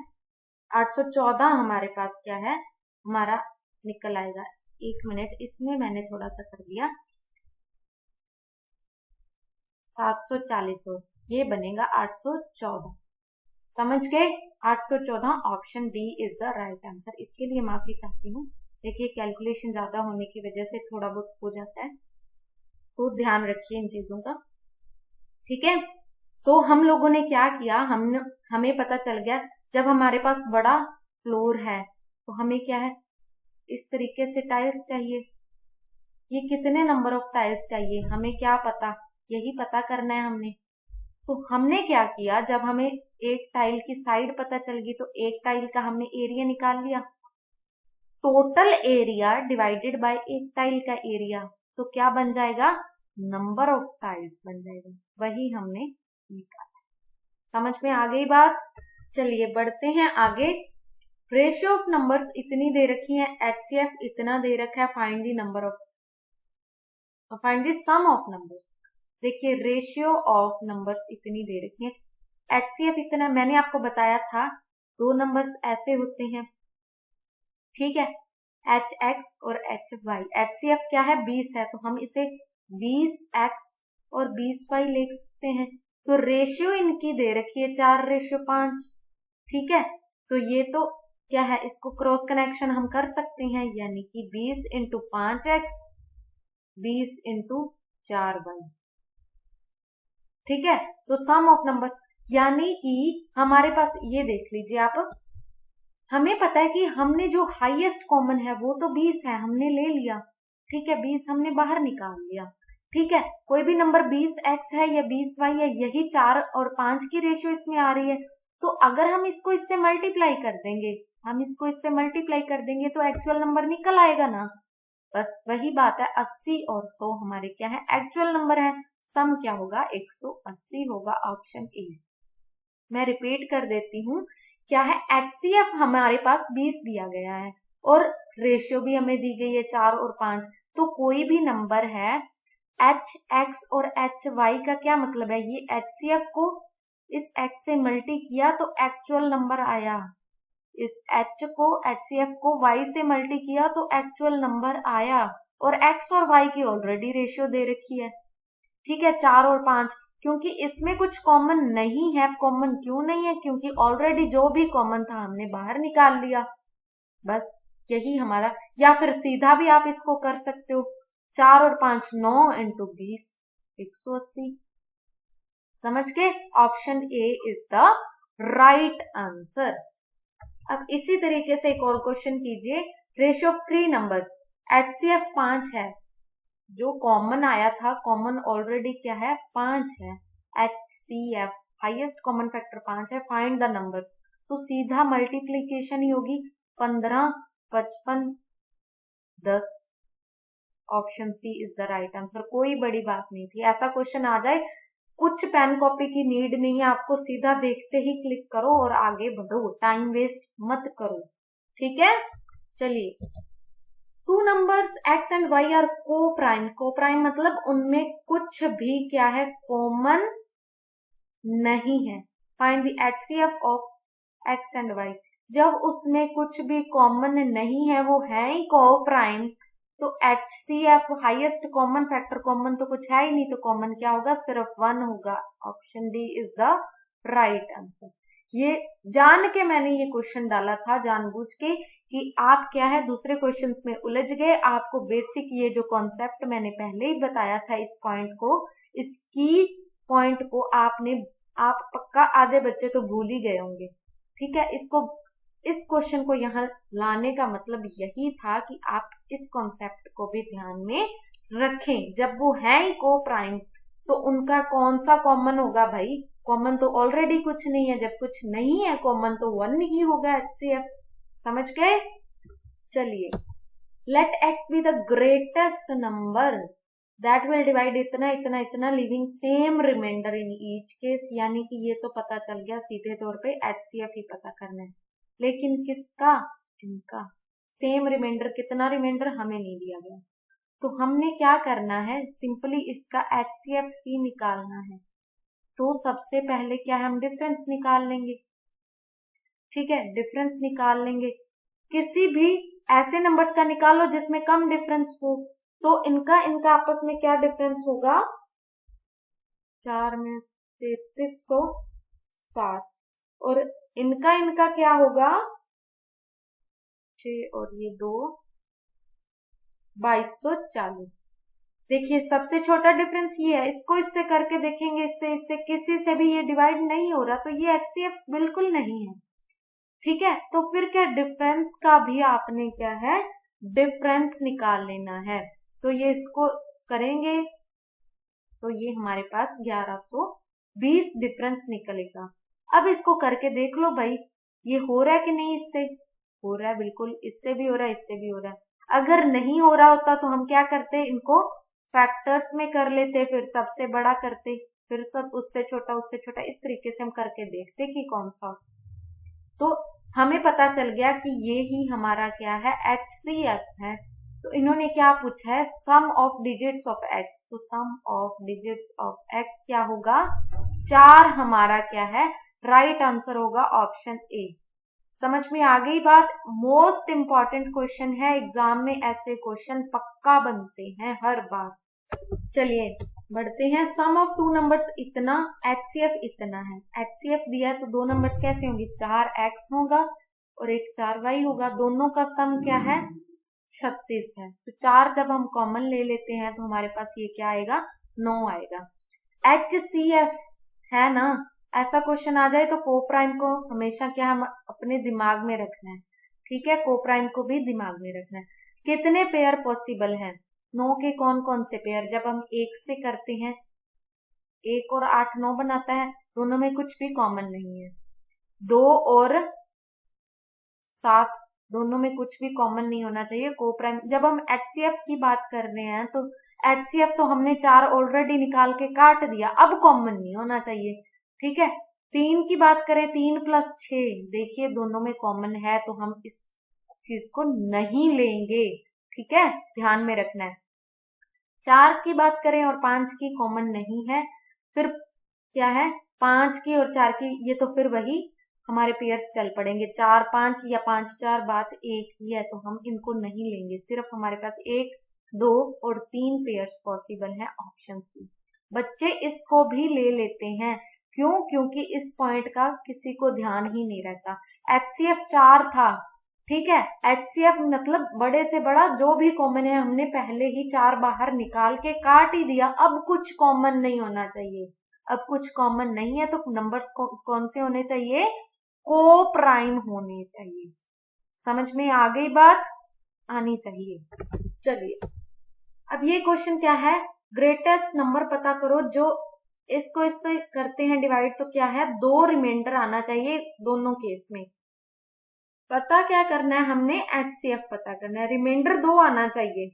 814 हमारे पास क्या है हमारा निकल आएगा। एक मिनट, इसमें मैंने थोड़ा सा कर दिया 740 हो, ये बनेगा 814। समझ गए, 814 option D is the right answer. इसके लिए माफी चाहती हूँ, देखिए कैलकुलेशन ज्यादा होने की वजह से थोड़ा बहुत हो जाता है, तो ध्यान रखिए इन चीजों का, ठीक है। तो हम लोगों ने क्या किया, हमें पता चल गया जब हमारे पास बड़ा फ्लोर है तो हमें क्या है इस तरीके से टाइल्स चाहिए। ये कितने नंबर ऑफ टाइल्स चाहिए हमें क्या पता, यही पता करना है हमने। तो हमने क्या किया, जब हमें एक टाइल की साइड पता चल गई तो एक टाइल का हमने एरिया निकाल लिया, टोटल एरिया डिवाइडेड बाय एक टाइल का एरिया, तो क्या बन जाएगा नंबर ऑफ टाइल्स बन जाएगा, वही हमने निकाला। समझ में आ गई बात। चलिए बढ़ते हैं आगे। रेशियो ऑफ नंबर्स इतनी दे रखी है, HCF इतना दे रखा है, find the number of, find the sum of numbers. देखिए रेशियो ऑफ नंबर्स इतनी दे रखी है, HCF इतना, मैंने आपको बताया था दो नंबर्स ऐसे होते हैं, ठीक है, HX और HY। HCF क्या है 20 है, तो हम इसे 20X और 20Y लिख सकते हैं। तो रेशियो इनकी दे रखी है 4:5, ठीक है। तो ये तो क्या है, इसको क्रॉस कनेक्शन हम कर सकते हैं, यानी कि 20 इंटू 5X 20 इंटू 4Y, ठीक है। तो सम ऑफ नंबर्स, यानी कि हमारे पास ये देख लीजिए आप, हमें पता है कि हमने जो हाईएस्ट कॉमन है वो तो 20 है, हमने ले लिया, ठीक है, 20 हमने बाहर निकाल लिया, ठीक है। कोई भी नंबर 20X है या 20Y है, यही 4 और 5 की रेशियो इसमें आ रही है। तो अगर हम इसको इससे मल्टीप्लाई कर देंगे, हम इसको इससे मल्टीप्लाई कर देंगे तो एक्चुअल नंबर निकल आएगा ना। बस वही बात है, 80 और 100 हमारे क्या है एक्चुअल नंबर है, सम क्या होगा 180 होगा, ऑप्शन ए। मैं रिपीट कर देती हूँ, क्या है HCF हमारे पास 20 दिया गया है और रेशियो भी हमें दी गई है 4 और 5। तो कोई भी नंबर है HX और HY का क्या मतलब है, ये HCF को इस X से मल्टी किया तो एक्चुअल नंबर आया, इस H को HCF को Y से मल्टी किया तो एक्चुअल नंबर आया, और X और Y की ऑलरेडी रेशियो दे रखी है, ठीक है, 4 और 5। क्योंकि इसमें कुछ कॉमन नहीं है, कॉमन क्यों नहीं है, क्योंकि ऑलरेडी जो भी कॉमन था हमने बाहर निकाल लिया, बस यही हमारा। या फिर सीधा भी आप इसको कर सकते हो, 4 और 5 9 इंटू 20 180। समझ के, option A is the right answer. अब इसी तरीके से एक और क्वेश्चन कीजिए, रेशियो ऑफ 3 नंबर्स, HCF 5 है, जो कॉमन आया था, कॉमन ऑलरेडी क्या है 5 है, HCF हाईएस्ट कॉमन फैक्टर 5 है, फाइंड द नंबर्स। तो सीधा मल्टीप्लीकेशन ही होगी, 15 55 10, option C is the right answer. कोई बड़ी बात नहीं थी, ऐसा क्वेश्चन आ जाए कुछ पेन कॉपी की नीड नहीं है आपको, सीधा देखते ही क्लिक करो और आगे बढ़ो, टाइम वेस्ट मत करो, ठीक है। चलिए, 2 numbers X and Y are coprime, coprime मतलब उनमें कुछ भी क्या है कॉमन नहीं है, find the HCF of X and Y। जब उसमें कुछ भी कॉमन नहीं है, वो है ही को प्राइम, तो HCF highest common factor, common तो कुछ है ही नहीं, तो कॉमन क्या होगा सिर्फ 1 होगा, option D is the right answer. ये जान के मैंने ये क्वेश्चन डाला था, जानबूझ के, कि आप क्या है दूसरे क्वेश्चंस में उलझ गए, आपको बेसिक ये जो कॉन्सेप्ट मैंने पहले ही बताया था, इस पॉइंट को, इसकी पॉइंट को आप पक्का आधे बच्चे तो भूल ही गए होंगे, ठीक है। इस क्वेश्चन को यहाँ लाने का मतलब यही था कि आप इस कॉन्सेप्ट को भी ध्यान में रखें। जब वो है ही को प्राइम तो उनका कौन सा कॉमन होगा भाई, कॉमन तो ऑलरेडी कुछ नहीं है, जब कुछ नहीं है कॉमन तो 1 ही होगा HCF। समझ गए। चलिए, let X be the greatest number, that will divide इतना इतना इतना living same remainder in each case, यानी कि ये तो पता चल गया सीधे तौर पे HCF ही पता करना है, लेकिन किसका, इनका सेम रिमाइंडर, कितना रिमाइंडर हमें नहीं दिया गया, तो हमने क्या करना है, सिंपली इसका HCF ही निकालना है। तो सबसे पहले क्या है, हम डिफरेंस निकाल लेंगे, ठीक है, डिफरेंस निकाल लेंगे, किसी भी ऐसे नंबर्स का निकालो जिसमें कम डिफरेंस हो, तो इनका आपस में क्या डिफरेंस होगा, 4 में 3307, और इनका क्या होगा, 6 और ये 2 2240। देखिए सबसे छोटा डिफरेंस ये है, इसको इससे करके देखेंगे, इससे किसी से भी ये डिवाइड नहीं हो रहा, तो ये HCF बिल्कुल नहीं है, ठीक है। तो फिर क्या, डिफरेंस का भी आपने क्या है, डिफरेंस निकाल लेना है, तो ये इसको करेंगे तो ये हमारे पास 1120 डिफरेंस निकलेगा। अब इसको करके देख लो भाई, ये हो रहा है कि नहीं, इससे हो रहा है, बिल्कुल इससे भी हो रहा है, इससे भी हो रहा है। अगर नहीं हो रहा होता तो हम क्या करते, इनको फैक्टर्स में कर लेते, फिर सबसे बड़ा करते, फिर सब उससे छोटा, इस तरीके से हम करके देखते कि कौन सा। तो हमें पता चल गया कि ये ही हमारा क्या है, HCF है। तो इन्होंने क्या पूछा है, सम ऑफ डिजिट्स ऑफ x, तो सम ऑफ डिजिट्स ऑफ x क्या होगा, 4 हमारा क्या है, राइट आंसर होगा ऑप्शन ए। समझ में आ गई बात। मोस्ट इंपॉर्टेंट क्वेश्चन है, एग्जाम में ऐसे क्वेश्चन पक्का बनते हैं हर बार। चलिए बढ़ते हैं, सम ऑफ 2 नंबर्स इतना, HCF इतना है, HCF दिया है तो 2 नंबर्स कैसे होंगे, 4x होगा और एक 4y होगा, दोनों का सम क्या है, 36 है। तो 4 जब हम कॉमन ले लेते हैं तो हमारे पास ये क्या आएगा, 9 आएगा। HCF है ना, ऐसा क्वेश्चन आ जाए तो को प्राइम को हमेशा क्या हम अपने दिमाग में रखना है, ठीक है, को प्राइम को भी दिमाग में रखना है। कितने पेयर पॉसिबल हैं, 9 के कौन कौन से पेयर, जब हम 1 से करते हैं, 1 और 8 9 बनाता है, दोनों में कुछ भी कॉमन नहीं है। 2 और 7 दोनों में कुछ भी कॉमन नहीं होना चाहिए, को प्राइम। जब हम HCF की बात कर रहे हैं तो HCF तो हमने 4 ऑलरेडी निकाल के काट दिया, अब कॉमन नहीं होना चाहिए, ठीक है। 3 की बात करें, 3 + 6, देखिए दोनों में कॉमन है तो हम इस चीज को नहीं लेंगे, ठीक है, ध्यान में रखना है। 4 की बात करें और 5 की कॉमन नहीं है, फिर क्या है, 5 की और 4 की, ये तो फिर वही हमारे पेयर्स चल पड़ेंगे, 4 5 या 5 4, बात एक ही है, तो हम इनको नहीं लेंगे। सिर्फ हमारे पास 1 2 और 3 पेयर्स पॉसिबल है, ऑप्शन सी। बच्चे इसको भी ले लेते हैं, क्यों, क्योंकि इस पॉइंट का किसी को ध्यान ही नहीं रहता। HCF 4 था, ठीक है, HCF मतलब बड़े से बड़ा जो भी कॉमन है, हमने पहले ही 4 बाहर निकाल के काट ही दिया, अब कुछ कॉमन नहीं होना चाहिए। अब कुछ कॉमन नहीं है तो नंबर्स कौन से होने चाहिए, को प्राइम होने चाहिए। समझ में आ गई बात, आनी चाहिए। चलिए अब ये क्वेश्चन क्या है, ग्रेटेस्ट नंबर पता करो, जो इसको इससे करते हैं डिवाइड, तो क्या है, 2 रिमाइंडर आना चाहिए दोनों केस में। पता क्या करना है, हमने HCF पता करना है, रिमाइंडर 2 आना चाहिए,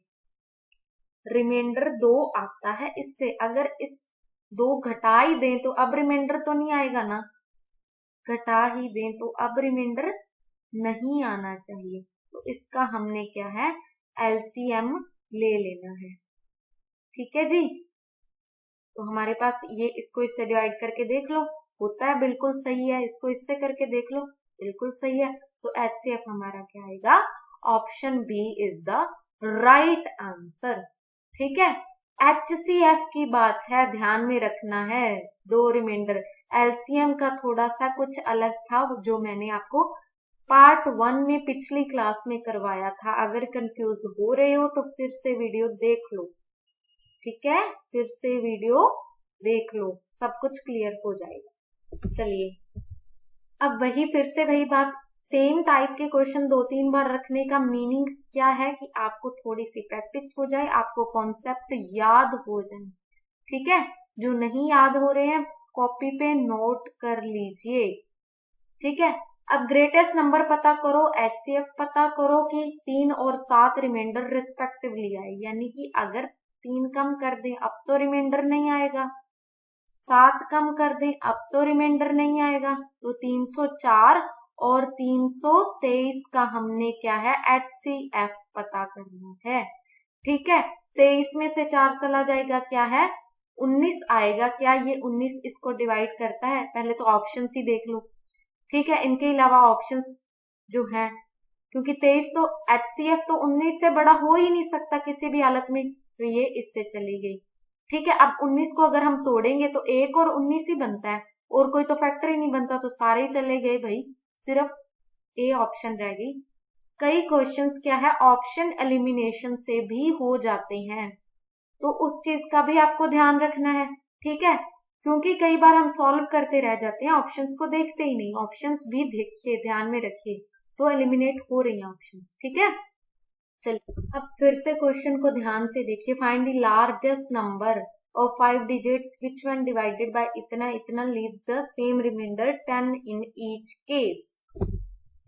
रिमाइंडर 2 आता है इससे, अगर इस 2 घटा ही दें तो अब रिमाइंडर तो नहीं आएगा ना, घटा ही दें तो अब रिमाइंडर नहीं आना चाहिए, तो इसका हमने क्या है, LCM ले लेना है, ठीक है जी। तो हमारे पास ये, इसको इससे डिवाइड करके देख लो, होता है, बिल्कुल सही है, इसको इससे करके देख लो, बिल्कुल सही है, तो HCF हमारा क्या आएगा, option B is the right answer, ठीक है। HCF की बात है, ध्यान में रखना है, 2 रिमाइंडर। LCM का थोड़ा सा कुछ अलग था, जो मैंने आपको पार्ट 1 में पिछली क्लास में करवाया था। अगर कंफ्यूज हो रहे हो तो फिर से वीडियो देख लो, ठीक है, फिर से वीडियो देख लो, सब कुछ क्लियर हो जाएगा। चलिए अब वही फिर से वही बात, सेम टाइप के क्वेश्चन 2-3 बार रखने का मीनिंग क्या है कि आपको थोड़ी सी प्रैक्टिस हो जाए, आपको कॉन्सेप्ट याद हो जाए, ठीक है। जो नहीं याद हो रहे हैं कॉपी पे नोट कर लीजिए, ठीक है। अब ग्रेटेस्ट नंबर पता करो, HCF पता करो कि 3 और 7 रिमाइंडर रिस्पेक्टिवली आए, यानी कि अगर 3 कम कर दें, अब तो रिमाइंडर नहीं आएगा। 7 कम कर दें, अब तो रिमाइंडर नहीं आएगा। तो 304 और 323 का हमने क्या है, HCF पता करना है। ठीक है, 23 में से 4 चला जाएगा, क्या है 19 आएगा। क्या ये 19 इसको डिवाइड करता है? पहले तो ऑप्शंस ही देख लो। ठीक है, इनके अलावा ऑप्शंस जो है, क्योंकि 23 तो HCF तो 19 से बड़ा हो ही नहीं सकता किसी भी हालत में, तो ये इससे चली गई। ठीक है, अब 19 को अगर हम तोड़ेंगे तो 1 और 19 ही बनता है, और कोई तो फैक्टर ही नहीं बनता, तो सारे ही चले गए भाई, सिर्फ ए ऑप्शन रह गई। कई क्वेश्चंस क्या है, ऑप्शन एलिमिनेशन से भी हो जाते हैं, तो उस चीज का भी आपको ध्यान रखना है। ठीक है, क्योंकि कई बार हम सॉल्व करते रह जाते हैं, ऑप्शंस को देखते ही नहीं। ऑप्शंस भी देखिए, ध्यान में रखिए, तो एलिमिनेट हो रही हैं ऑप्शंस। ठीक है, चलिए अब फिर से क्वेश्चन को ध्यान से देखिए। Find the largest number of 5 digits which one divided by इतना इतना leaves the same remainder 10 in each case.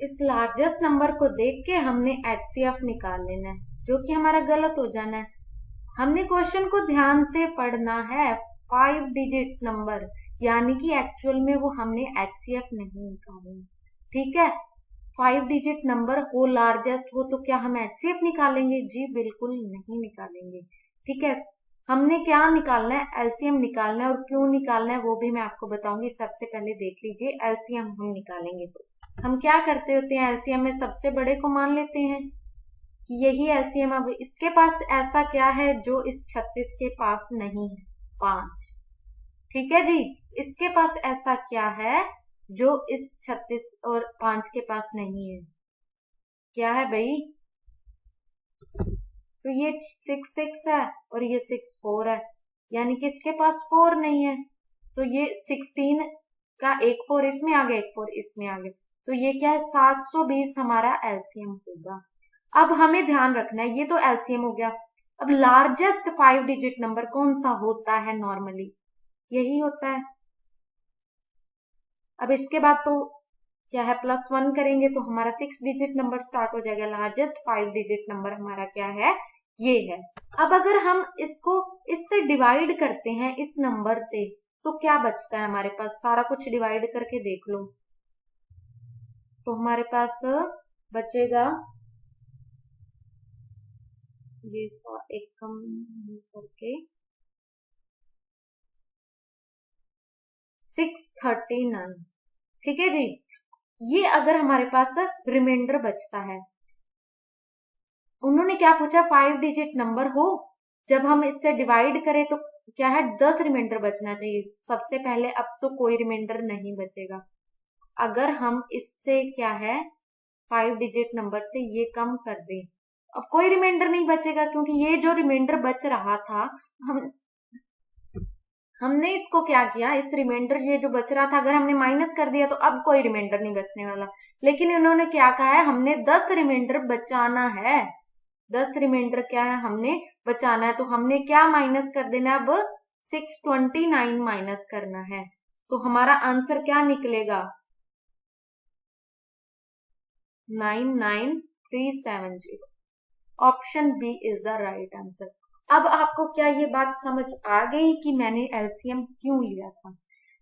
इस लार्जेस्ट नंबर को देख के हमने HCF निकाल लेना है, जो कि हमारा गलत हो जाना है। हमने क्वेश्चन को ध्यान से पढ़ना है। 5 डिजिट नंबर यानी कि एक्चुअल में वो हमने HCF नहीं निकाले। ठीक है, 5 डिजिट नंबर हो, लार्जेस्ट हो, तो क्या हम HCF निकालेंगे? जी बिल्कुल नहीं निकालेंगे। ठीक है, हमने क्या निकालना है, LCM निकालना है, और क्यों निकालना है वो भी मैं आपको बताऊंगी। सबसे पहले देख लीजिए, LCM हम निकालेंगे तो हम क्या करते होते हैं, LCM में सबसे बड़े को मान लेते हैं कि यही LCM। अब इसके पास ऐसा क्या है जो इस 36 के पास नहीं है? 5। ठीक है जी, इसके पास ऐसा क्या है जो इस 36 और 5 के पास नहीं है? क्या है भाई? तो ये 6 6 है और ये 6 4 है, यानी कि इसके पास 4 नहीं है। तो ये 16 का एक 4 इसमें आ गया, एक 4 इसमें आ गया, तो ये क्या है, 720 हमारा LCM होगा। अब हमें ध्यान रखना है, ये तो LCM हो गया। अब लार्जेस्ट 5 डिजिट नंबर कौन सा होता है? नॉर्मली यही होता है। अब इसके बाद तो क्या है, +1 करेंगे तो हमारा 6 डिजिट नंबर स्टार्ट हो जाएगा। लार्जेस्ट 5 डिजिट नंबर हमारा क्या है, ये है। अब अगर हम इसको इससे डिवाइड करते हैं, इस नंबर से, तो क्या बचता है हमारे पास? सारा कुछ डिवाइड करके देख लो, तो हमारे पास बचेगा ये एक कम करके 639। ठीक है जी, ये अगर हमारे पास रिमाइंडर बचता है। उन्होंने क्या पूछा, 5 डिजिट नंबर हो, जब हम इससे डिवाइड करें तो क्या है, 10 रिमाइंडर बचना चाहिए सबसे पहले। अब तो कोई रिमाइंडर नहीं बचेगा। अगर हम इससे क्या है, 5 डिजिट नंबर से ये कम कर दें, अब कोई रिमाइंडर नहीं बचेगा, क्योंकि ये जो रिमाइंडर बच रहा था, हमने इसको क्या किया, इस रिमाइंडर ये जो बच रहा था, अगर हमने माइनस कर दिया तो अब कोई रिमाइंडर नहीं बचने वाला। लेकिन इन्होंने क्या कहा है, हमने 10 रिमाइंडर बचाना है। 10 रिमाइंडर क्या है, हमने बचाना है। तो हमने क्या माइनस कर देना है, अब 629 माइनस करना है। तो हमारा आंसर क्या निकलेगा, 99370। Option B is the right answer. अब आपको क्या ये बात समझ आ गई कि मैंने LCM क्यों लिया था?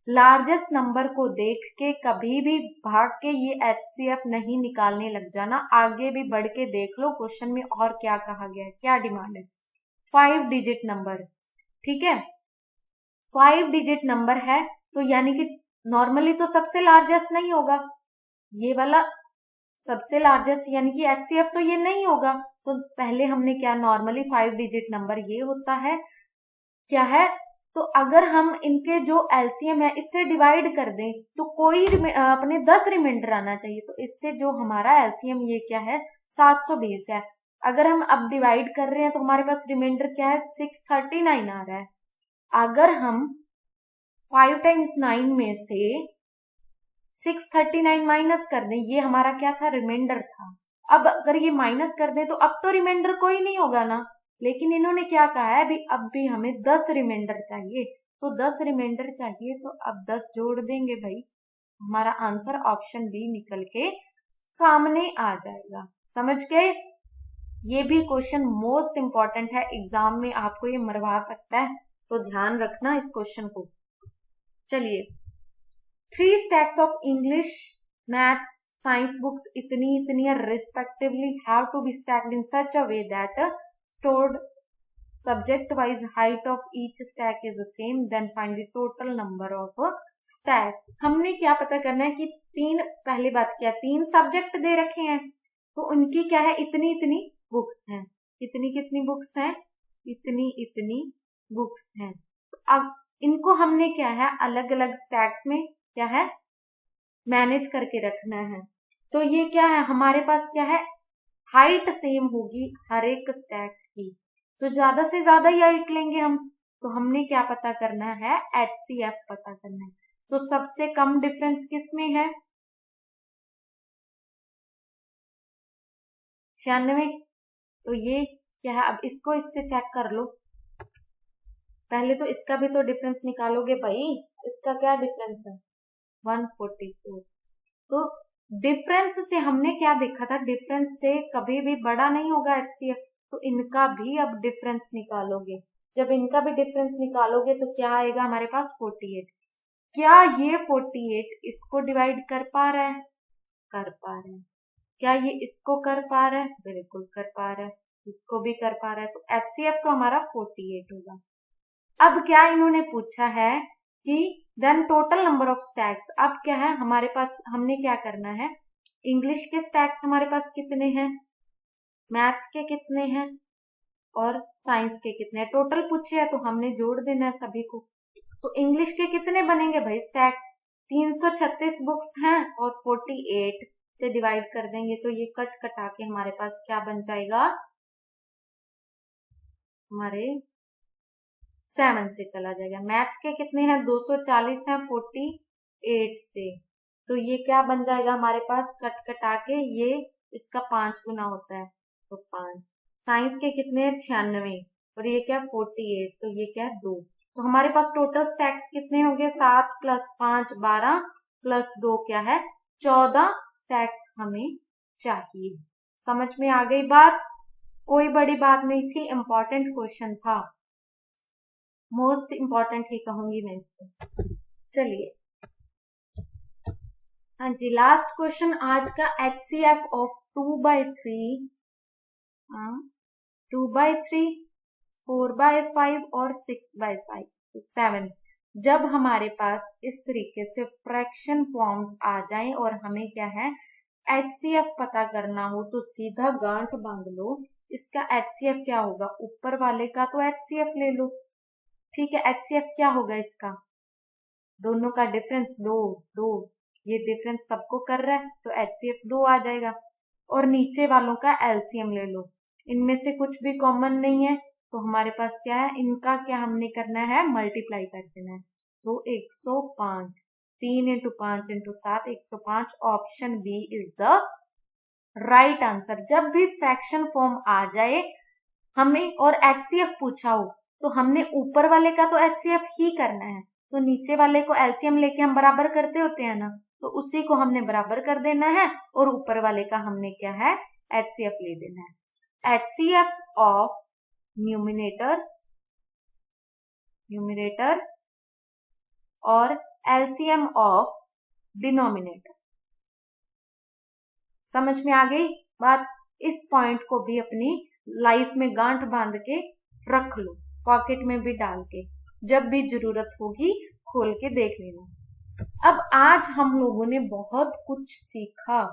लार्जेस्ट नंबर को देख के कभी भी भाग के ये HCF नहीं निकालने लग जाना। आगे भी बढ़ के देख लो क्वेश्चन में और क्या कहा गया है, क्या डिमांड है। 5 डिजिट नंबर, ठीक है, 5 डिजिट नंबर है, तो यानी कि नॉर्मली तो सबसे लार्जेस्ट नहीं होगा, ये वाला सबसे लार्जेस्ट, यानी कि HCF तो ये नहीं होगा। तो पहले हमने क्या, नॉर्मली 5 डिजिट नंबर ये होता है, क्या है, तो अगर हम इनके जो LCM है इससे डिवाइड कर दें तो कोई अपने 10 रिमाइंडर आना चाहिए। तो इससे जो हमारा LCM ये क्या है, 720 है। अगर हम अब डिवाइड कर रहे हैं तो हमारे पास रिमाइंडर क्या है, 639 आ रहा है। अगर हम 5 टाइम्स 9 में से 639 माइनस कर दें, ये हमारा क्या था, रिमाइंडर था। अब अगर ये माइनस कर दें तो अब तो रिमाइंडर कोई नहीं होगा ना। लेकिन इन्होंने क्या कहा है, अभी अब भी हमें 10 रिमाइंडर चाहिए, तो 10 रिमाइंडर चाहिए, तो अब 10 जोड़ देंगे भाई, हमारा आंसर ऑप्शन बी निकल के सामने आ जाएगा। समझ गए? ये भी क्वेश्चन मोस्ट इंपॉर्टेंट है, एग्जाम में आपको ये मरवा सकता है, तो ध्यान रखना इस क्वेश्चन को। चलिए, 3 stacks of English, Maths, Science books इतनी respectively have to be stacked in such a way that stored subject wise height of each stack is the same, then find the total number of stacks। हमने क्या पता करना है कि पहली बात क्या, 3 सब्जेक्ट दे रखे हैं, तो उनकी क्या है, इतनी बुक्स हैं। कितनी बुक्स हैं, इतनी बुक्स हैं। तो अब इनको हमने क्या है, अलग अलग स्टैक्स में क्या है, मैनेज करके रखना है। तो ये क्या है, हमारे पास क्या है, हाइट सेम होगी हर एक स्टैक की, तो ज्यादा से ज्यादा ही हाइट लेंगे हम। तो हमने क्या पता करना है, HCF पता करना है। तो सबसे कम डिफरेंस किस में है, 96। तो ये क्या है, अब इसको इससे चेक कर लो। पहले तो इसका भी तो डिफरेंस निकालोगे भाई, इसका क्या डिफरेंस है, 144। तो डिफरेंस से हमने क्या देखा था, डिफरेंस से कभी भी बड़ा नहीं होगा HCF। तो इनका भी अब डिफरेंस निकालोगे, जब इनका भी डिफरेंस निकालोगे तो क्या आएगा हमारे पास, 48। क्या ये 48 इसको डिवाइड कर पा रहा है, कर पा रहा है। क्या ये इसको कर पा रहा है, बिल्कुल कर पा रहा है। इसको भी कर पा रहा है, तो HCF तो हमारा 48 होगा। अब क्या इन्होंने पूछा है कि then total number of stacks. अब क्या है हमारे पास, हमने क्या करना है, इंग्लिश के स्टैक्स हमारे पास कितने हैं, मैथ्स के कितने हैं और साइंस के कितने हैं, टोटल पूछे है तो हमने जोड़ देना है सभी को। तो इंग्लिश के कितने बनेंगे भाई स्टैक्स, 336 बुक्स हैं और 48 से डिवाइड कर देंगे, तो ये कट कटा के हमारे पास क्या बन जाएगा, हमारे 7 से चला जाएगा। मैथ्स के कितने हैं, 240 हैं 48 से, तो ये क्या बन जाएगा हमारे पास, कट कटा के ये इसका 5 गुना होता है, तो 5। साइंस के कितने हैं, 96 और ये क्या 48, तो ये क्या 2। तो हमारे पास टोटल स्टैक्स कितने होंगे, 7 + 5 12 + 2 क्या है, 14 स्टैक्स हमें चाहिए। समझ में आ गई बात, कोई बड़ी बात नहीं थी, इंपॉर्टेंट क्वेश्चन था, मोस्ट इंपॉर्टेंट ही कहूंगी मैं इसको। चलिए, हाँ जी, लास्ट क्वेश्चन आज का, HCF ऑफ 2/3, 2/3, 4/5 और 6/5, तो 7। जब हमारे पास इस तरीके से फ्रैक्शन फॉर्म्स आ जाएं और हमें क्या है HCF पता करना हो, तो सीधा गांठ बांध लो, इसका HCF क्या होगा, ऊपर वाले का तो HCF ले लो, ठीक है। HCF क्या होगा इसका, दोनों का डिफरेंस 2, ये डिफरेंस सबको कर रहा है तो HCF 2 आ जाएगा। और नीचे वालों का LCM ले लो, इनमें से कुछ भी कॉमन नहीं है, तो हमारे पास क्या है, इनका क्या हमने करना है, मल्टीप्लाई कर देना है। तो 105, 3 × 5 × 7 105, option B is the right answer. जब भी फ्रैक्शन फॉर्म आ जाए हमें और HCF पूछा हो, तो हमने ऊपर वाले का तो HCF ही करना है, तो नीचे वाले को LCM लेके हम बराबर करते होते हैं ना, तो उसी को हमने बराबर कर देना है और ऊपर वाले का हमने क्या है, HCF ले देना है। HCF ऑफ न्यूमिनेटर और LCM ऑफ डिनोमिनेटर। समझ में आ गई बात, इस पॉइंट को भी अपनी लाइफ में गांठ बांध के रख लो, पॉकेट में भी डाल के, जब भी जरूरत होगी खोल के देख लेना। अब आज हम लोगों ने बहुत कुछ सीखा,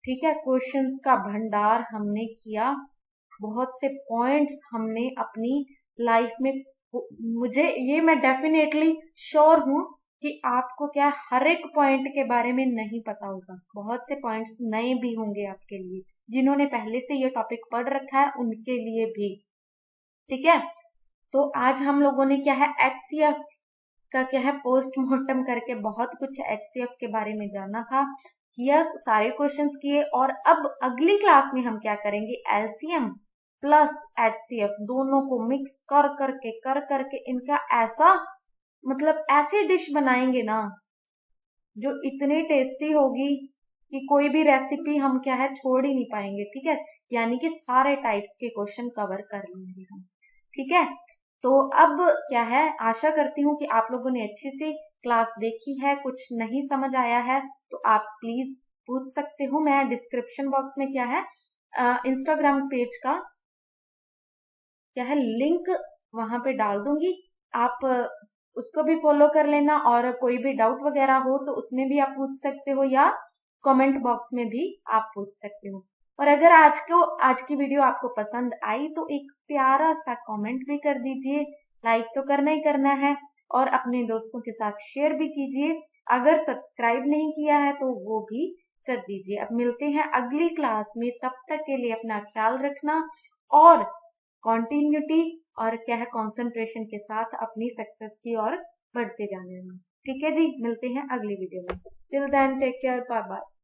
ठीक है, क्वेश्चंस का भंडार हमने किया, बहुत से पॉइंट्स हमने अपनी लाइफ में, मुझे ये मैं डेफिनेटली श्योर हूं कि आपको क्या हर एक पॉइंट के बारे में नहीं पता होगा, बहुत से पॉइंट्स नए भी होंगे आपके लिए, जिन्होंने पहले से ये टॉपिक पढ़ रखा है उनके लिए भी, ठीक है। तो आज हम लोगों ने क्या है, HCF का क्या है, पोस्टमार्टम करके बहुत कुछ HCF के बारे में जाना था, किया, सारे क्वेश्चंस किए। और अब अगली क्लास में हम क्या करेंगे, LCM प्लस HCF दोनों को मिक्स कर करके इनका ऐसा मतलब ऐसी डिश बनाएंगे ना जो इतनी टेस्टी होगी कि कोई भी रेसिपी हम क्या है छोड़ ही नहीं पाएंगे, ठीक है। यानी कि सारे टाइप्स के क्वेश्चन कवर कर लेंगे हम। ठीक है, तो अब क्या है, आशा करती हूँ कि आप लोगों ने अच्छी सी क्लास देखी है। कुछ नहीं समझ आया है तो आप प्लीज पूछ सकते हो। मैं डिस्क्रिप्शन बॉक्स में क्या है इंस्टाग्राम पेज का क्या है लिंक वहां पे डाल दूंगी, आप उसको भी फॉलो कर लेना। और कोई भी डाउट वगैरह हो तो उसमें भी आप पूछ सकते हो, या कमेंट बॉक्स में भी आप पूछ सकते हो। और अगर आज की वीडियो आपको पसंद आई तो एक प्यारा सा कमेंट भी कर दीजिए, लाइक तो करना ही करना है, और अपने दोस्तों के साथ शेयर भी कीजिए। अगर सब्सक्राइब नहीं किया है तो वो भी कर दीजिए। अब मिलते हैं अगली क्लास में, तब तक के लिए अपना ख्याल रखना और कॉन्टिन्यूटी और क्या है कंसंट्रेशन के साथ अपनी सक्सेस की ओर बढ़ते जाने में। ठीक है जी, मिलते हैं अगली वीडियो में। Till then take care, bye bye.